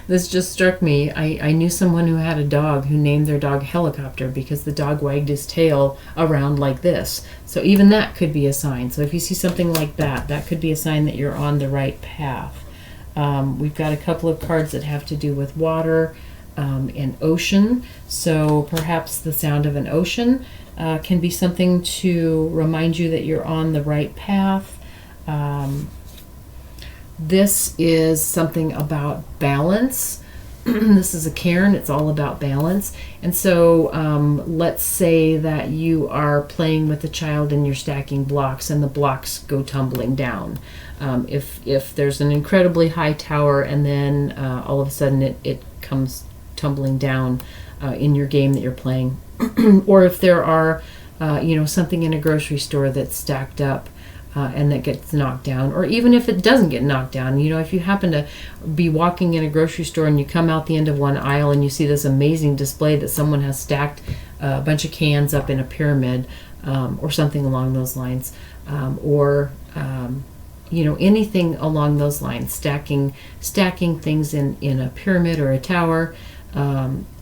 this just struck me. I knew someone who had a dog who named their dog Helicopter because the dog wagged his tail around like this. So even that could be a sign. So if you see something like that, that could be a sign that you're on the right path. We've got a couple of cards that have to do with water and ocean. So perhaps the sound of an ocean can be something to remind you that you're on the right path. This is something about balance. This is a cairn. It's all about balance. And so let's say that you are playing with a child and you're stacking blocks and the blocks go tumbling down. If there's an incredibly high tower and then all of a sudden it comes tumbling down in your game that you're playing. Or if there are something in a grocery store that's stacked up and that gets knocked down, or even if it doesn't get knocked down, if you happen to be walking in a grocery store and you come out the end of one aisle and you see this amazing display that someone has stacked a bunch of cans up in a pyramid, or something along those lines, or anything along those lines, stacking things in a pyramid or a tower.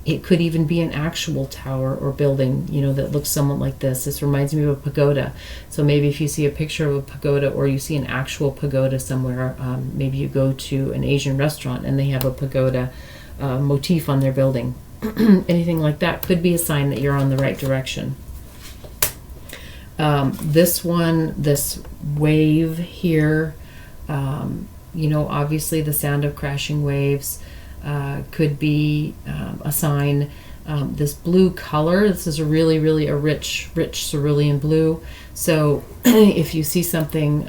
It could even be an actual tower or building, that looks somewhat like this. This reminds me of a pagoda. So maybe if you see a picture of a pagoda or you see an actual pagoda somewhere, maybe you go to an Asian restaurant and they have a pagoda motif on their building. Anything like that could be a sign that you're on the right direction. This wave here, obviously the sound of crashing waves could be a sign. This blue color, this is a really a rich cerulean blue. So if you see something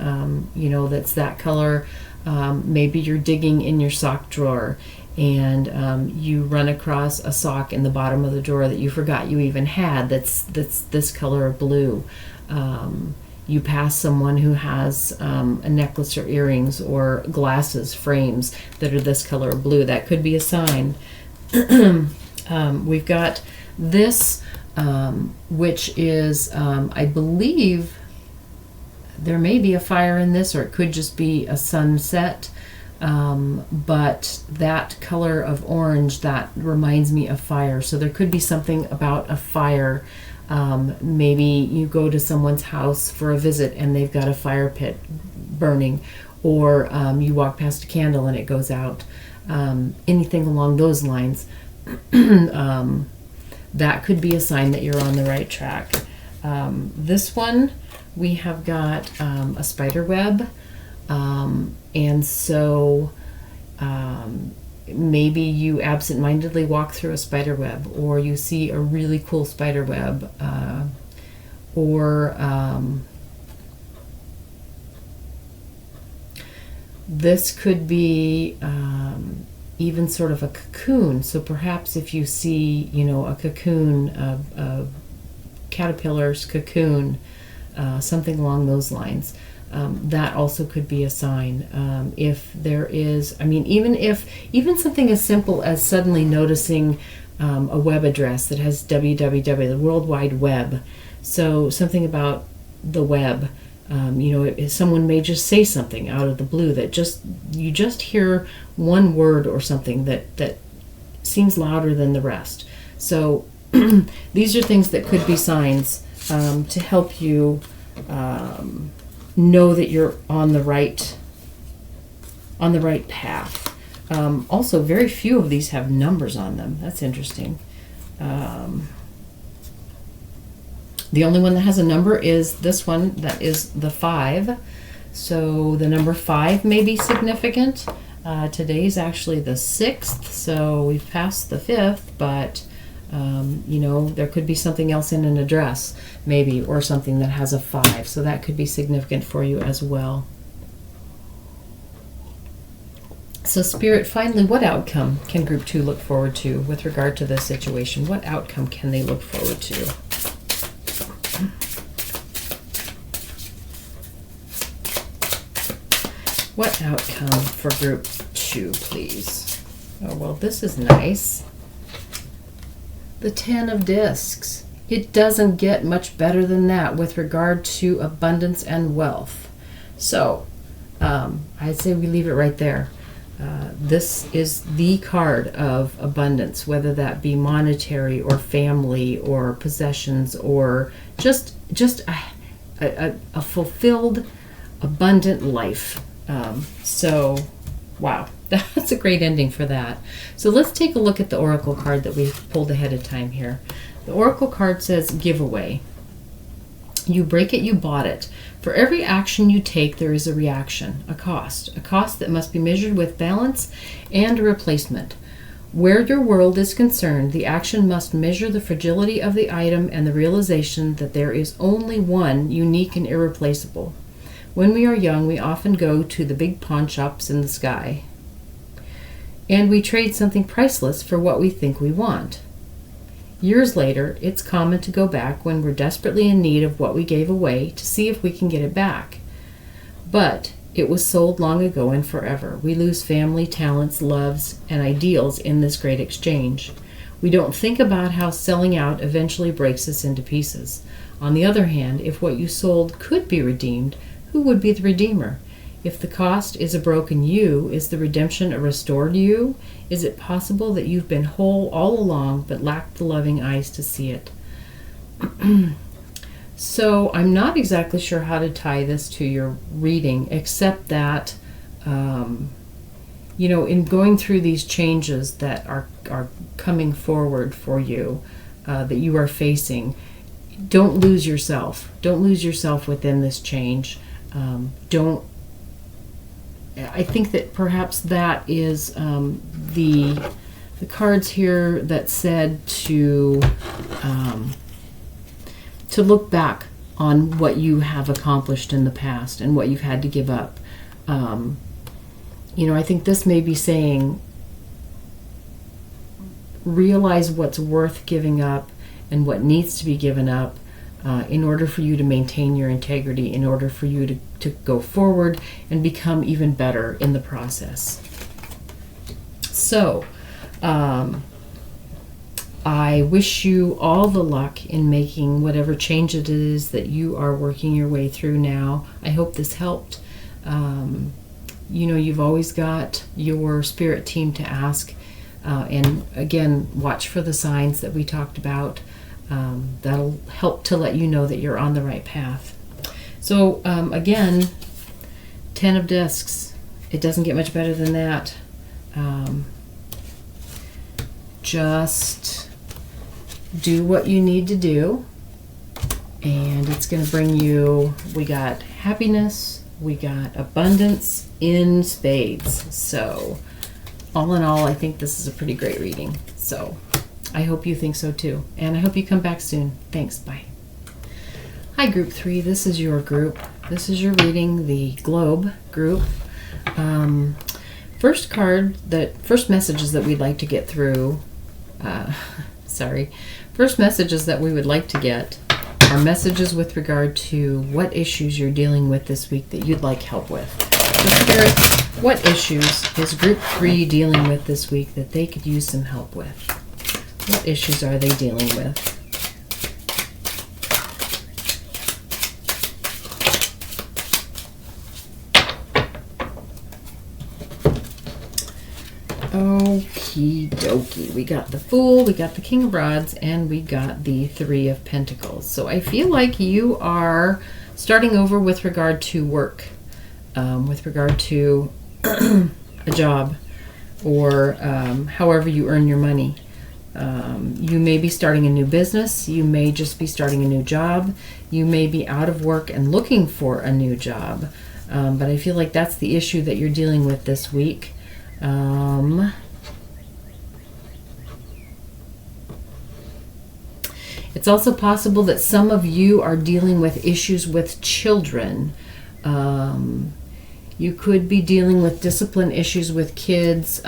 that's that color, maybe you're digging in your sock drawer and you run across a sock in the bottom of the drawer that you forgot you even had that's this color of blue. You pass someone who has a necklace or earrings or glasses, frames that are this color of blue. That could be a sign. We've got this, which is, I believe, there may be a fire in this, or it could just be a sunset. But that color of orange, that reminds me of fire. So there could be something about a fire. Maybe you go to someone's house for a visit and they've got a fire pit burning, or you walk past a candle and it goes out. Anything along those lines, that could be a sign that you're on the right track. This one, we have got a spider web, and so maybe you absent-mindedly walk through a spider web, or you see a really cool spider web, or this could be even sort of a cocoon. So perhaps if you see, a cocoon, a caterpillar's cocoon, something along those lines, that also could be a sign. If there is, even something as simple as suddenly noticing a web address that has www, the World Wide Web. So something about the web. Someone may just say something out of the blue that you just hear one word or something that seems louder than the rest. So these are things that could be signs to help you know that you're on the right path. Also, very few of these have numbers on them. That's interesting. The only one that has a number is this one, that is the 5. So the number 5 may be significant. Today's actually the 6th, so we've passed the 5th, but There could be something else in an address, maybe, or something that has a 5. So that could be significant for you as well. So Spirit, finally, what outcome can Group 2 look forward to with regard to this situation? What outcome can they look forward to? What outcome for Group 2, please? Oh, well, this is nice. The 10 of Discs. It doesn't get much better than that with regard to abundance and wealth. So, I'd say we leave it right there. This is the card of abundance, whether that be monetary or family or possessions or just a fulfilled, abundant life. So, wow, that's a great ending for that. So let's take a look at the Oracle card that we pulled ahead of time here. The Oracle card says giveaway. You break it, you bought it. For every action you take, there is a reaction, a cost that must be measured with balance and a replacement. Where your world is concerned, the action must measure the fragility of the item and the realization that there is only one unique and irreplaceable. When we are young, we often go to the big pawn shops in the sky, and we trade something priceless for what we think we want. Years later, it's common to go back when we're desperately in need of what we gave away to see if we can get it back. But it was sold long ago and forever. We lose family, talents, loves, and ideals in this great exchange. We don't think about how selling out eventually breaks us into pieces. On the other hand, if what you sold could be redeemed, who would be the redeemer? If the cost is a broken you, is the redemption a restored you? Is it possible that you've been whole all along but lacked the loving eyes to see it? So I'm not exactly sure how to tie this to your reading, except that, in going through these changes that are coming forward for you, that you are facing, don't lose yourself. Don't lose yourself within this change. I think that perhaps that is the cards here that said to look back on what you have accomplished in the past and what you've had to give up. I think this may be saying realize what's worth giving up and what needs to be given up in order for you to maintain your integrity, in order for you to go forward and become even better in the process. So, I wish you all the luck in making whatever change it is that you are working your way through now. I hope this helped. You've always got your spirit team to ask. And again, watch for the signs that we talked about. That'll help to let you know that you're on the right path. So again, 10 of Discs. It doesn't get much better than that. Just do what you need to do, and it's going to bring you, we got happiness, we got abundance in spades. So all in all, I think this is a pretty great reading. So I hope you think so too. And I hope you come back soon. Thanks. Bye. Hi, Group 3. This is your group. This is your reading, the Globe group. First messages that we'd like to get through. First messages that we would like to get are messages with regard to what issues you're dealing with this week that you'd like help with. So Spirit, what issues is Group 3 dealing with this week that they could use some help with? What issues are they dealing with? Okie dokie. We got the Fool, we got the King of Rods, and we got the Three of Pentacles. So I feel like you are starting over with regard to work, with regard to a job, or however you earn your money. You may be starting a new business. You may just be starting a new job. You may be out of work and looking for a new job. But I feel like that's the issue that you're dealing with this week. It's also possible that some of you are dealing with issues with children. You could be dealing with discipline issues with kids.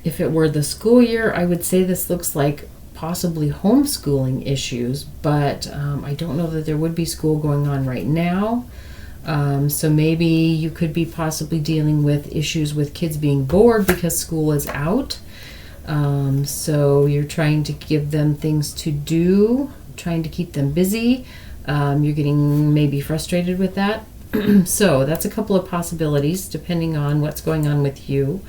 If it were the school year, I would say this looks like possibly homeschooling issues, but I don't know that there would be school going on right now. So maybe you could be possibly dealing with issues with kids being bored because school is out. So you're trying to give them things to do, trying to keep them busy. You're getting maybe frustrated with that. So that's a couple of possibilities depending on what's going on with you.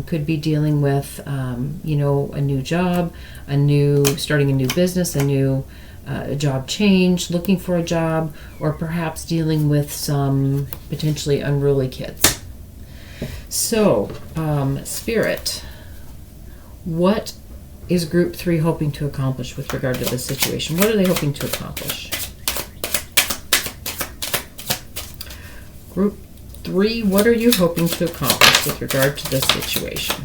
Could be dealing with, a new job, starting a new business, a job change, looking for a job, or perhaps dealing with some potentially unruly kids. So, Spirit, what is Group 3 hoping to accomplish with regard to this situation? What are they hoping to accomplish? Group 3, what are you hoping to accomplish with regard to this situation?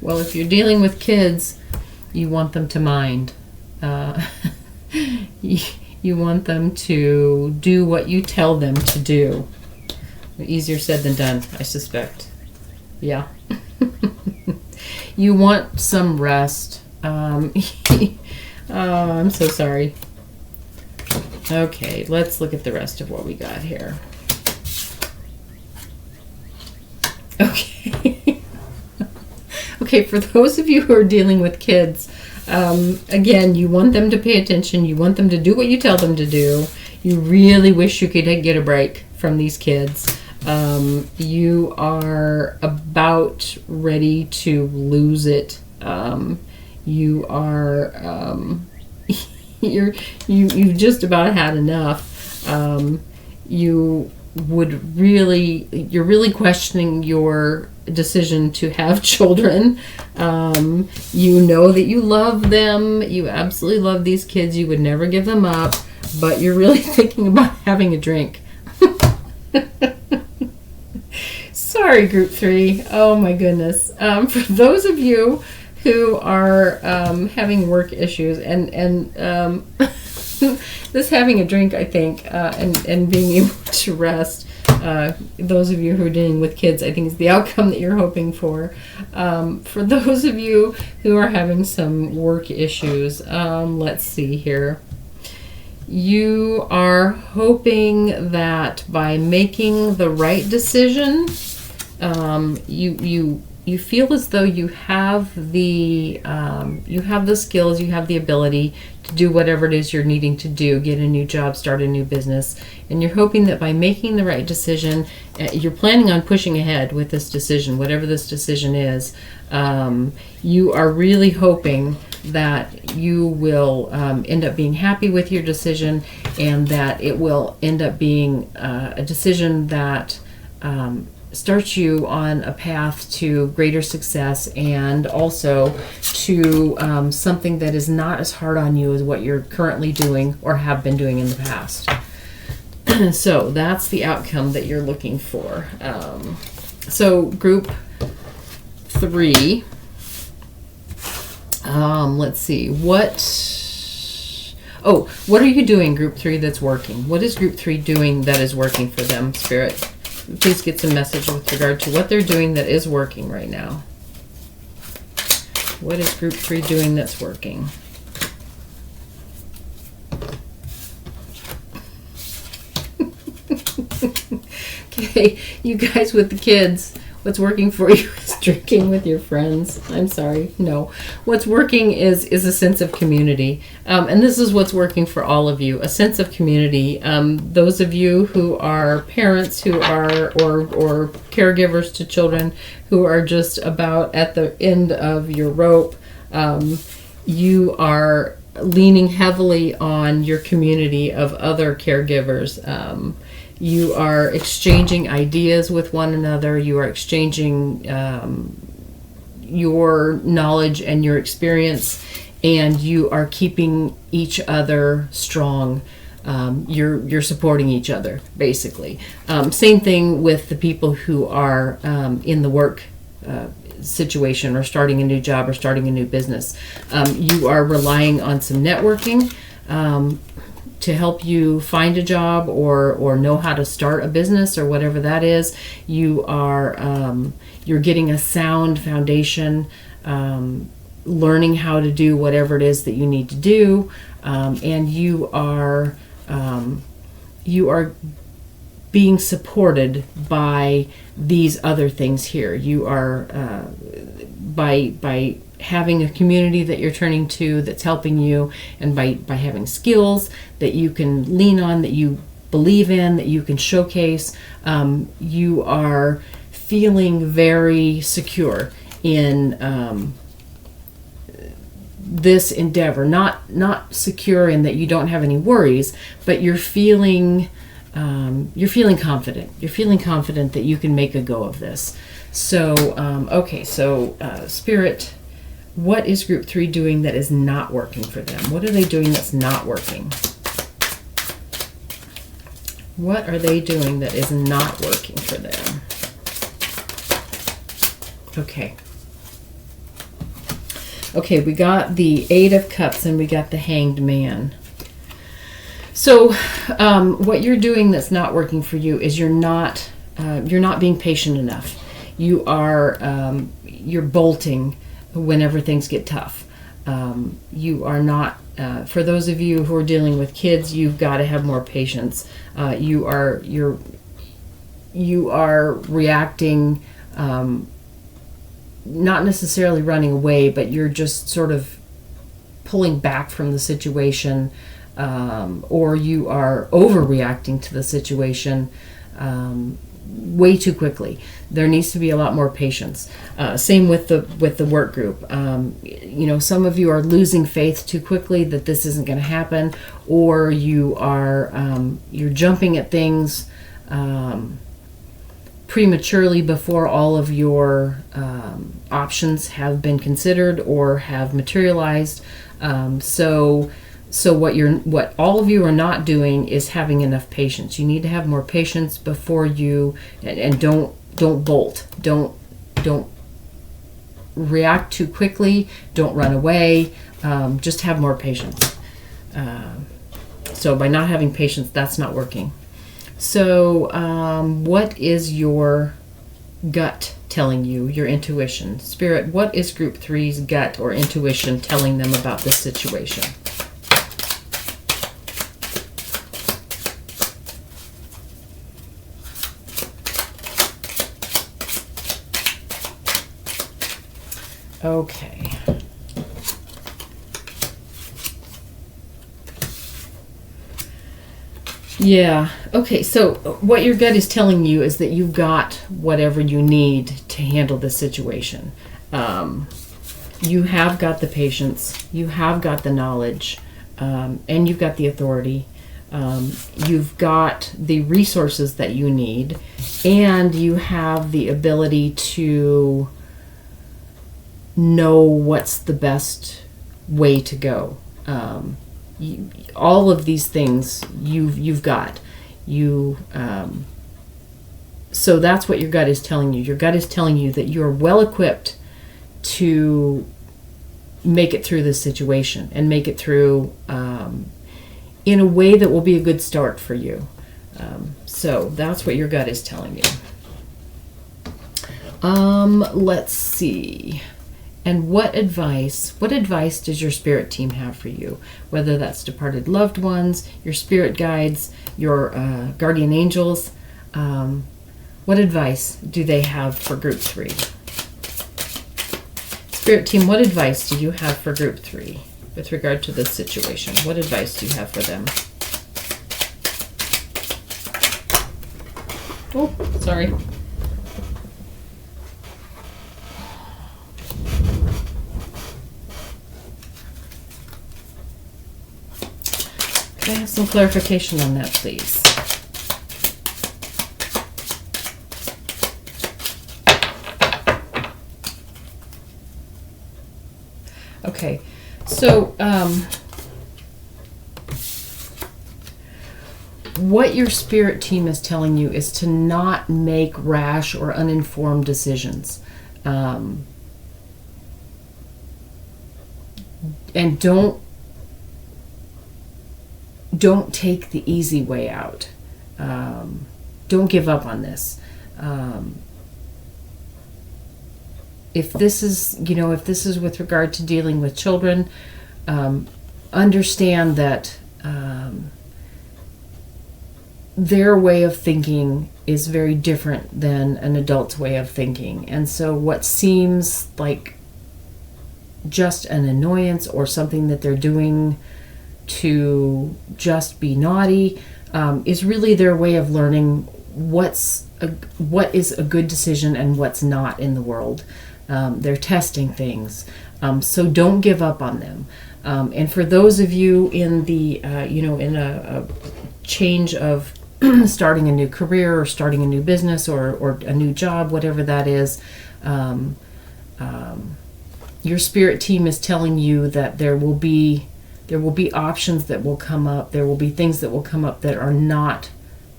Well, if you're dealing with kids, you want them to mind. You want them to do what you tell them to do. Easier said than done, I suspect. Yeah. You want some rest. Oh, I'm so sorry. Okay, let's look at the rest of what we got here. Okay. Okay, for those of you who are dealing with kids, again, you want them to pay attention. You want them to do what you tell them to do. You really wish you could get a break from these kids. You are about ready to lose it. You are you've just about had enough. You're really questioning your decision to have children. You know that you love them. You absolutely love these kids. You would never give them up, but you're really thinking about having a drink. Sorry, Group 3. Oh my goodness. For those of you who are having work issues and this having a drink, I think, and being able to rest, those of you who are dealing with kids, I think is the outcome that you're hoping for. For those of you who are having some work issues, let's see here. You are hoping that by making the right decision, you feel as though you have the skills, you have the ability to do whatever it is you're needing to do, get a new job, start a new business, and you're hoping that by making the right decision, you're planning on pushing ahead with this decision, whatever this decision is. You are really hoping that you will end up being happy with your decision, and that it will end up being a decision that starts you on a path to greater success, and also to something that is not as hard on you as what you're currently doing or have been doing in the past. So that's the outcome that you're looking for. So Group 3, let's see, what are you doing, Group 3, that's working? What is Group 3 doing that is working for them, Spirit? Please get some message with regard to what they're doing that is working right now. What is Group 3 doing that's working? Okay, you guys with the kids, what's working for you is drinking with your friends. I'm sorry, no. What's working is a sense of community. And this is what's working for all of you, a sense of community. Those of you who are parents who are, or caregivers to children who are just about at the end of your rope, you are leaning heavily on your community of other caregivers. You are exchanging ideas with one another. You are exchanging your knowledge and your experience, and you are keeping each other strong. You're supporting each other, basically. Same thing with the people who are in the work situation, or starting a new job, or starting a new business. You are relying on some networking to help you find a job, or know how to start a business, or whatever that is. You are you're getting a sound foundation, learning how to do whatever it is that you need to do, and you are being supported by these other things here. You are by having a community that you're turning to that's helping you, and by having skills that you can lean on, that you believe in, that you can showcase. You are feeling very secure in this endeavor. Not secure in that you don't have any worries, but you're feeling confident. You're feeling confident that you can make a go of this. So, Spirit, what is group 3 doing that is not working for them? What are they doing that's not working? What are they doing that is not working for them? Okay, we got the 8 of Cups and we got the Hanged Man. So, what you're doing that's not working for you is you're not being patient enough. You are you're bolting whenever things get tough. You are not. For those of you who are dealing with kids, you've got to have more patience. You are reacting, not necessarily running away, but you're just sort of pulling back from the situation, or you are overreacting to the situation way too quickly. There needs to be a lot more patience. Same with the work group. Some of you are losing faith too quickly that this isn't going to happen, or you are you're jumping at things prematurely before all of your options have been considered or have materialized. So what all of you are not doing is having enough patience. You need to have more patience before you, and don't bolt. Don't react too quickly. Don't run away. Just have more patience. So by not having patience, that's not working. So what is your gut telling you, your intuition? Spirit, what is group 3's gut or intuition telling them about this situation? Okay. Yeah. Okay, so what your gut is telling you is that you've got whatever you need to handle this situation. You have got the patience, you have got the knowledge, and you've got the authority. You've got the resources that you need, and you have the ability to know what's the best way to go. All of these things you've got. So that's what your gut is telling you. Your gut is telling you that you're well equipped to make it through this situation, and make it through in a way that will be a good start for you. So that's what your gut is telling you. Let's see. And what advice does your spirit team have for you? Whether that's departed loved ones, your spirit guides, your guardian angels. What advice do they have for group 3? Spirit team, what advice do you have for group 3 with regard to this situation? What advice do you have for them? Oh, sorry. Can I have some clarification on that, please? Okay, so what your spirit team is telling you is to not make rash or uninformed decisions. And don't take the easy way out. Don't give up on this. If this is with regard to dealing with children, understand that their way of thinking is very different than an adult's way of thinking. And so what seems like just an annoyance or something that they're doing to just be naughty is really their way of learning what is a good decision and what's not in the world. They're testing things. So don't give up on them. And for those of you in the, in a change of starting a new career or starting a new business or a new job, whatever that is, your spirit team is telling you that there will be options that will come up. There will be things that will come up that are not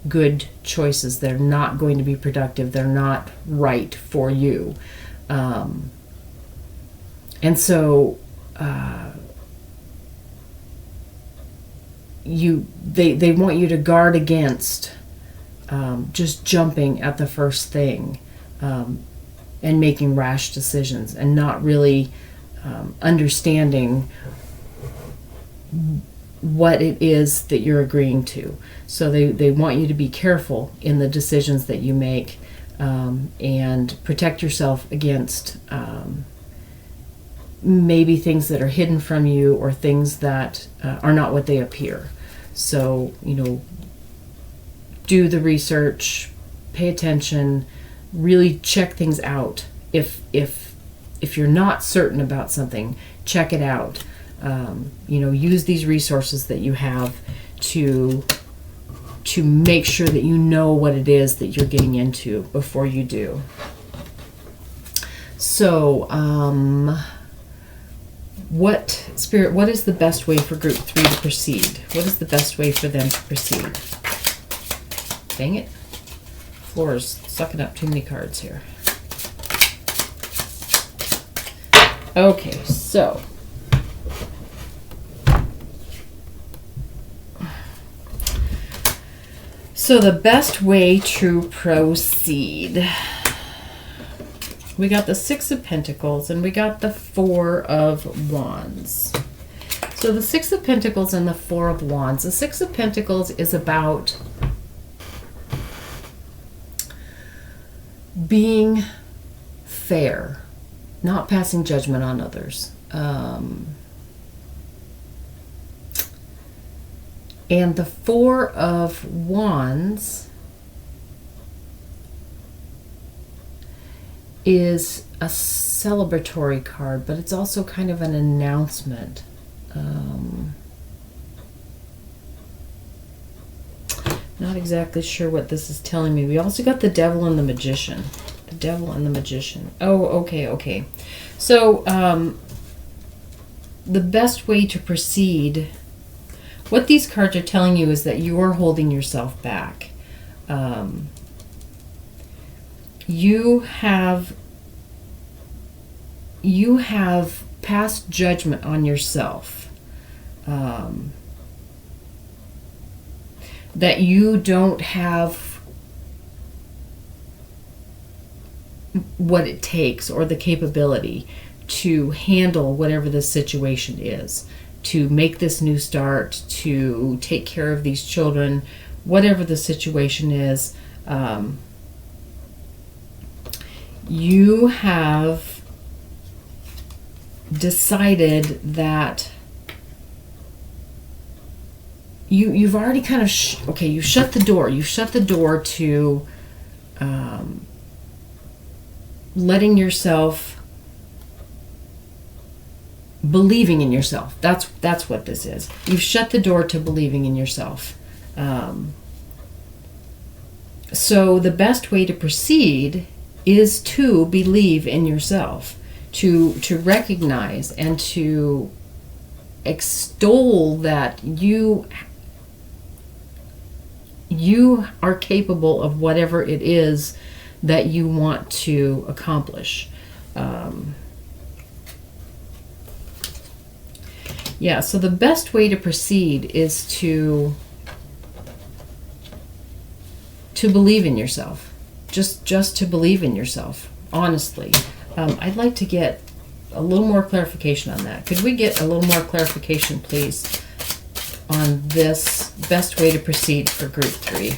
good choices. They're not going to be productive. They're not right for you. And so they want you to guard against just jumping at the first thing and making rash decisions and not really understanding what it is that you're agreeing to. So they want you to be careful in the decisions that you make and protect yourself against maybe things that are hidden from you or things that are not what they appear. So, do the research, pay attention, really check things out. If you're not certain about something, check it out. Use these resources that you have to make sure that you know what it is that you're getting into before you do. So, what is the best way for group 3 to proceed? What is the best way for them to proceed? Dang it. Floor is sucking up too many cards here. Okay, so the best way to proceed. We got the 6 of Pentacles and we got the 4 of Wands. So the 6 of Pentacles and the 4 of Wands. The 6 of Pentacles is about being fair, not passing judgment on others. And the 4 of Wands is a celebratory card, but it's also kind of an announcement. Not exactly sure what this is telling me. We also got the Devil and the Magician. The Devil and the Magician. Oh, okay. So, the best way to proceed, what these cards are telling you is that you're holding yourself back. You have passed judgment on yourself. That you don't have what it takes or the capability to handle whatever the situation is, to make this new start, to take care of these children, whatever the situation is. You have decided that you've already kind of you shut the door. You shut the door to letting yourself, believing in yourself. That's what this is. You've shut the door to believing in yourself. So the best way to proceed is to believe in yourself, to recognize and to extol that you you are capable of whatever it is that you want to accomplish. Yeah, so the best way to proceed is to believe in yourself. Just to believe in yourself, honestly. I'd like to get a little more clarification on that. Could we get a little more clarification, please, on this best way to proceed for group 3?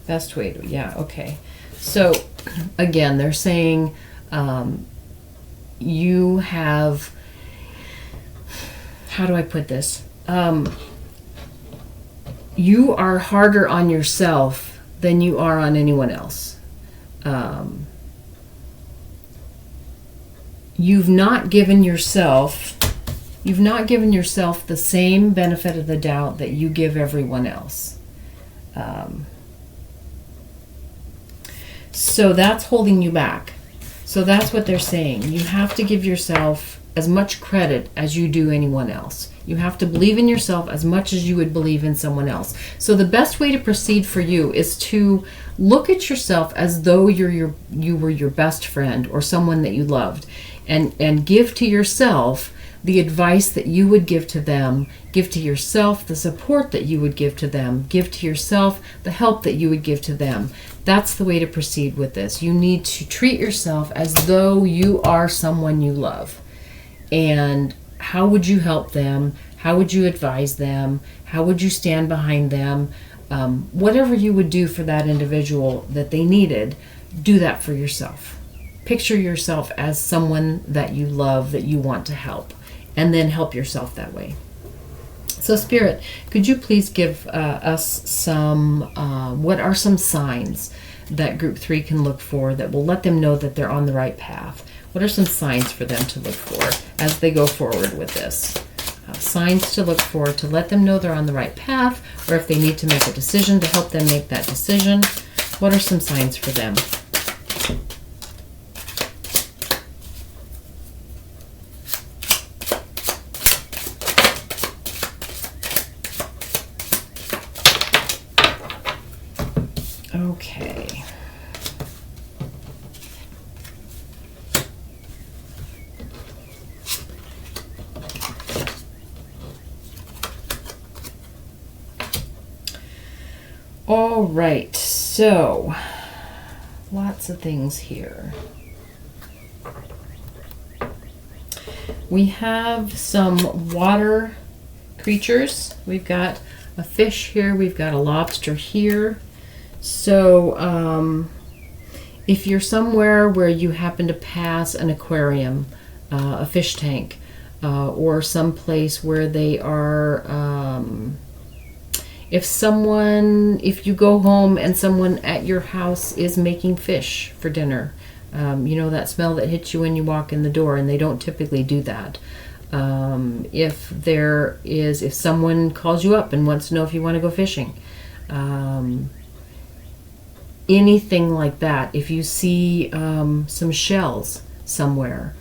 Best way to, yeah, okay. So, again, they're saying you have, how do I put this? You are harder on yourself than you are on anyone else. You've not given yourself the same benefit of the doubt that you give everyone else. So that's holding you back. So that's what they're saying. You have to give yourself as much credit as you do anyone else. You have to believe in yourself as much as you would believe in someone else. So the best way to proceed for you is to look at yourself as though you were your best friend or someone that you loved, and give to yourself the advice that you would give to them, give to yourself the support that you would give to them, give to yourself the help that you would give to them. That's the way to proceed with this. You need to treat yourself as though you are someone you love. And how would you help them? How would you advise them? How would you stand behind them? Whatever you would do for that individual that they needed, do that for yourself. Picture yourself as someone that you love, that you want to help, and then help yourself that way. So Spirit, could you please give us some, what are some signs that group 3 can look for that will let them know that they're on the right path? What are some signs for them to look for as they go forward with this? Signs to look for to let them know they're on the right path, or if they need to make a decision, to help them make that decision. What are some signs for them? Okay. All right, so lots of things here. We have some water creatures. We've got a fish here. We've got a lobster here. So if you're somewhere where you happen to pass an aquarium, a fish tank, or some place where they are, if you go home and someone at your house is making fish for dinner, you know that smell that hits you when you walk in the door, and they don't typically do that. If someone calls you up and wants to know if you want to go fishing, anything like that. If you see some shells somewhere,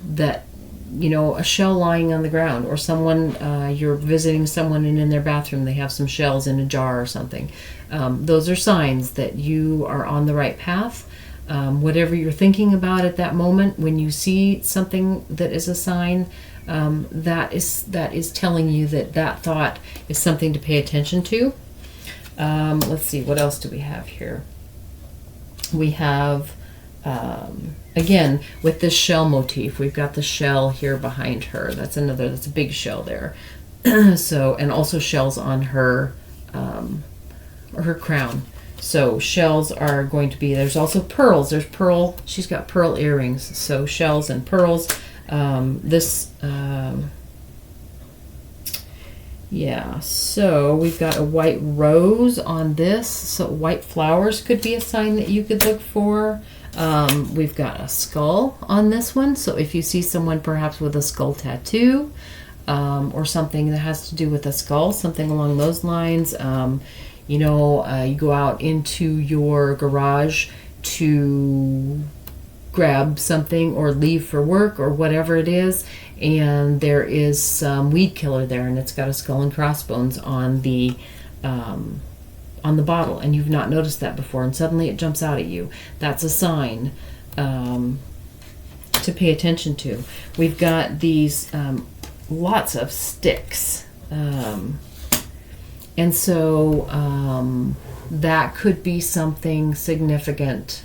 that, you know, a shell lying on the ground, or someone, you're visiting someone and in their bathroom they have some shells in a jar or something. Those are signs that you are on the right path. Whatever you're thinking about at that moment, when you see something that is a sign, that is telling you that thought is something to pay attention to. Let's see, what else do we have here? We have, again, with this shell motif, we've got the shell here behind her. That's a big shell there. So, and also shells on her, or her crown. So shells are going to be, there's also pearls. There's pearl, she's got pearl earrings. So shells and pearls. Yeah, so we've got a white rose on this. So white flowers could be a sign that you could look for. We've got a skull on this one. So if you see someone perhaps with a skull tattoo, or something that has to do with a skull, something along those lines, you go out into your garage to grab something or leave for work or whatever it is, and there is some weed killer there, and it's got a skull and crossbones on the bottle, and you've not noticed that before, and suddenly it jumps out at you. That's a sign to pay attention to. We've got these lots of sticks, and so that could be something significant.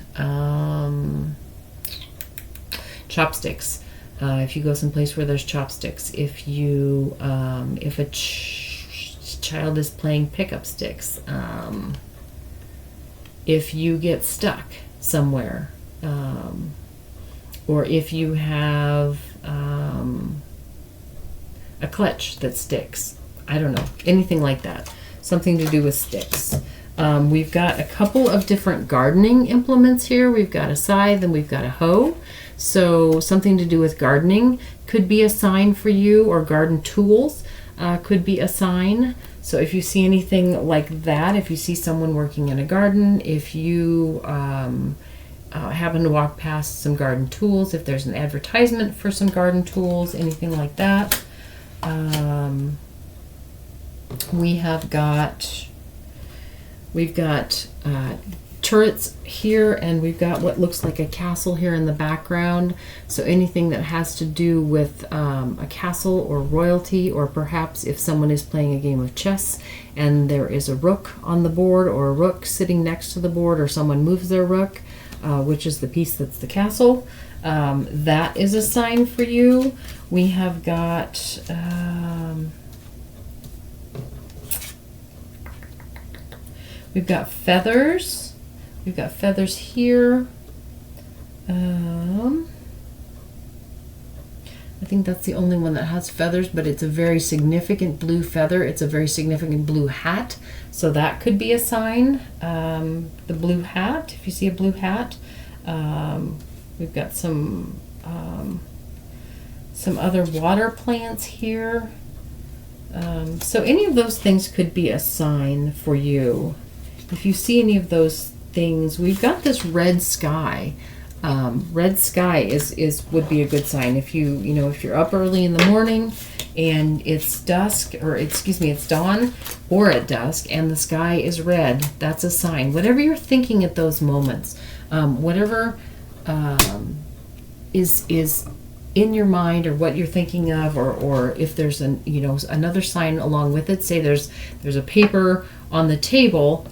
Chopsticks. If you go someplace where there's chopsticks, if you if a child is playing pickup sticks, if you get stuck somewhere, or if you have a clutch that sticks, I don't know, anything like that, something to do with sticks. We've got a couple of different gardening implements here. We've got a scythe and we've got a hoe. So something to do with gardening could be a sign for you, or garden tools could be a sign. So if you see anything like that, if you see someone working in a garden, if you happen to walk past some garden tools, if there's an advertisement for some garden tools, anything like that. We've got turrets here, and we've got what looks like a castle here in the background. So anything that has to do with a castle or royalty, or perhaps if someone is playing a game of chess and there is a rook on the board, or a rook sitting next to the board, or someone moves their rook, which is the piece that's the castle, that is a sign for you. We have got we've got feathers. We've got feathers here. I think that's the only one that has feathers, but it's a very significant blue feather. It's a very significant blue hat. So that could be a sign. The blue hat, if you see a blue hat. We've got some other water plants here. So any of those things could be a sign for you. If you see any of those things, we've got this red sky. Red sky would be a good sign. If if you're up early in the morning and it's dusk, or excuse me, it's dawn or at dusk, and the sky is red, that's a sign. Whatever you're thinking at those moments, whatever is in your mind, or what you're thinking of, or if there's another sign along with it. Say there's a paper on the table.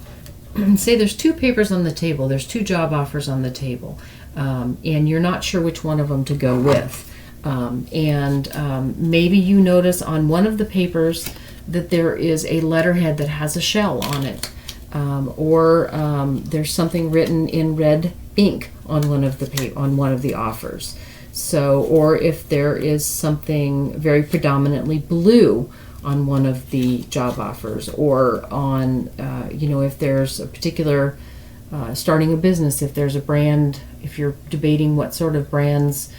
Say there's two papers on the table, there's two job offers on the table, and you're not sure which one of them to go with. Maybe you notice on one of the papers that there is a letterhead that has a shell on it, or there's something written in red ink on one of the offers. So, or if there is something very predominantly blue on one of the job offers, or on, if there's a particular, starting a business, if there's a brand, if you're debating what sort of brands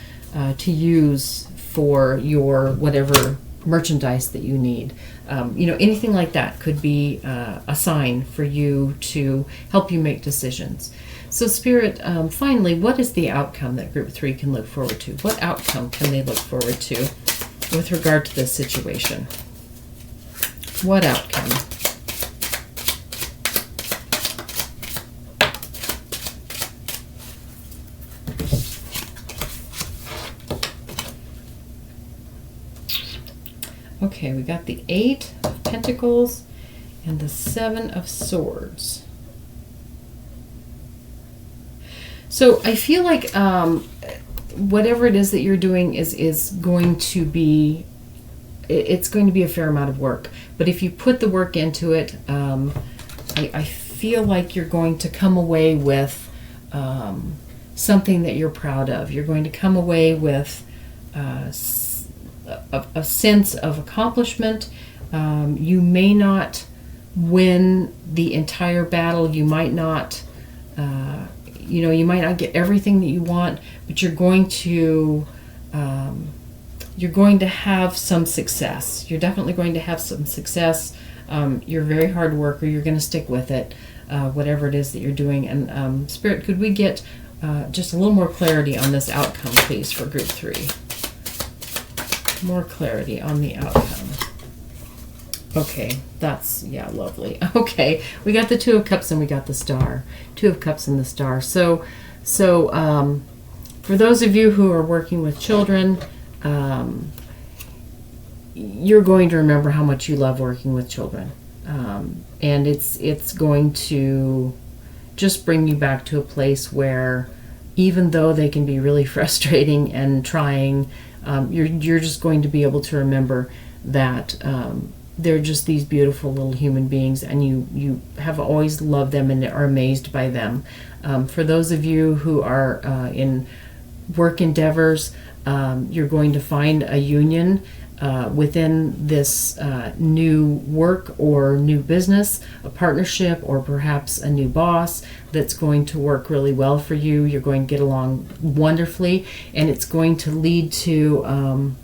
to use for your whatever merchandise that you need. Anything like that could be a sign for you to help you make decisions. So Spirit, finally, what is the outcome that Group 3 can look forward to? What outcome can they look forward to with regard to this situation? What outcome? Okay, we got the 8 of Pentacles and the 7 of Swords. So I feel like whatever it is that you're doing is going to be, it's going to be a fair amount of work. But if you put the work into it, I feel like you're going to come away with something that you're proud of. You're going to come away with a sense of accomplishment. You may not win the entire battle. You might not, you might not get everything that you want, but you're going to have some success. You're definitely going to have some success. You're a very hard worker. You're going to stick with it, whatever it is that you're doing. And Spirit, could we get just a little more clarity on this outcome, please, for Group 3? more clarity on the outcome. Okay, that's, yeah, lovely. Okay, we got the Two of Cups and we got the Star. Two of Cups and the Star. So for those of you who are working with children, you're going to remember how much you love working with children. And it's going to just bring you back to a place where, even though they can be really frustrating and trying, you're just going to be able to remember that they're just these beautiful little human beings, and you have always loved them and are amazed by them. For those of you who are in work endeavors, you're going to find a union within this new work or new business, a partnership, or perhaps a new boss that's going to work really well for you. You're going to get along wonderfully, and it's going to lead to an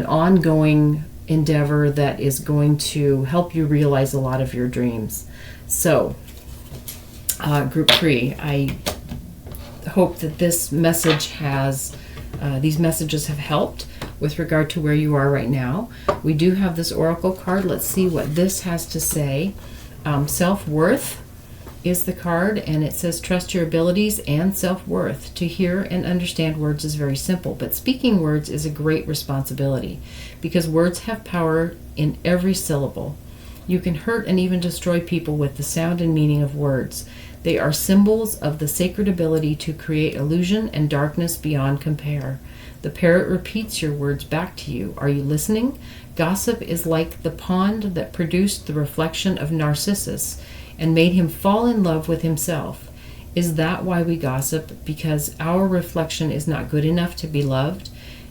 ongoing endeavor that is going to help you realize a lot of your dreams. So, Group 3, I hope that this message these messages have helped with regard to where you are right now. We do have this oracle card. Let's see what this has to say. Self-worth is the card, and it says trust your abilities and self-worth. To hear and understand words is very simple, but speaking words is a great responsibility, because words have power in every syllable. You can hurt and even destroy people with the sound and meaning of words. They are symbols of the sacred ability to create illusion and darkness beyond compare. The parrot repeats your words back to you. Are you listening? Gossip is like the pond that produced the reflection of Narcissus and made him fall in love with himself. Is that why we gossip? Because our reflection is not good enough to be loved?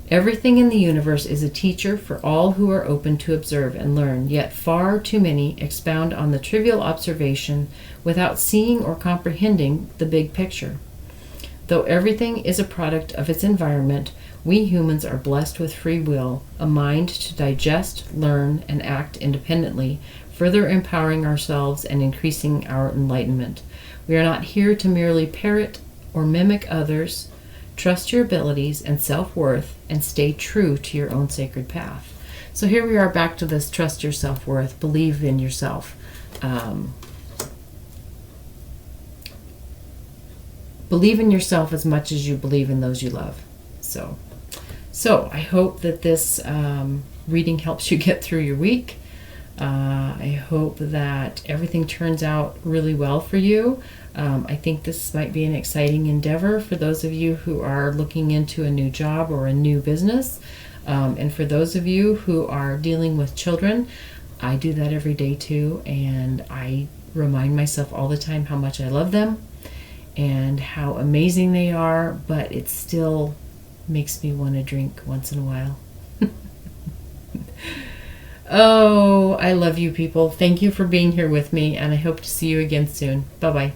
Everything in the universe is a teacher for all who are open to observe and learn, yet far too many expound on the trivial observation without seeing or comprehending the big picture. Though everything is a product of its environment, we humans are blessed with free will, a mind to digest, learn, and act independently, further empowering ourselves and increasing our enlightenment. We are not here to merely parrot or mimic others. Trust your abilities and self-worth and stay true to your own sacred path. So here we are back to this trust your self-worth, believe in yourself. Believe in yourself as much as you believe in those you love. So I hope that this reading helps you get through your week. I hope that everything turns out really well for you. I think this might be an exciting endeavor for those of you who are looking into a new job or a new business. And for those of you who are dealing with children, I do that every day too. And I remind myself all the time how much I love them and how amazing they are, but it still makes me want to drink once in a while. Oh, I love you people. Thank you for being here with me, and I hope to see you again soon. Bye-bye.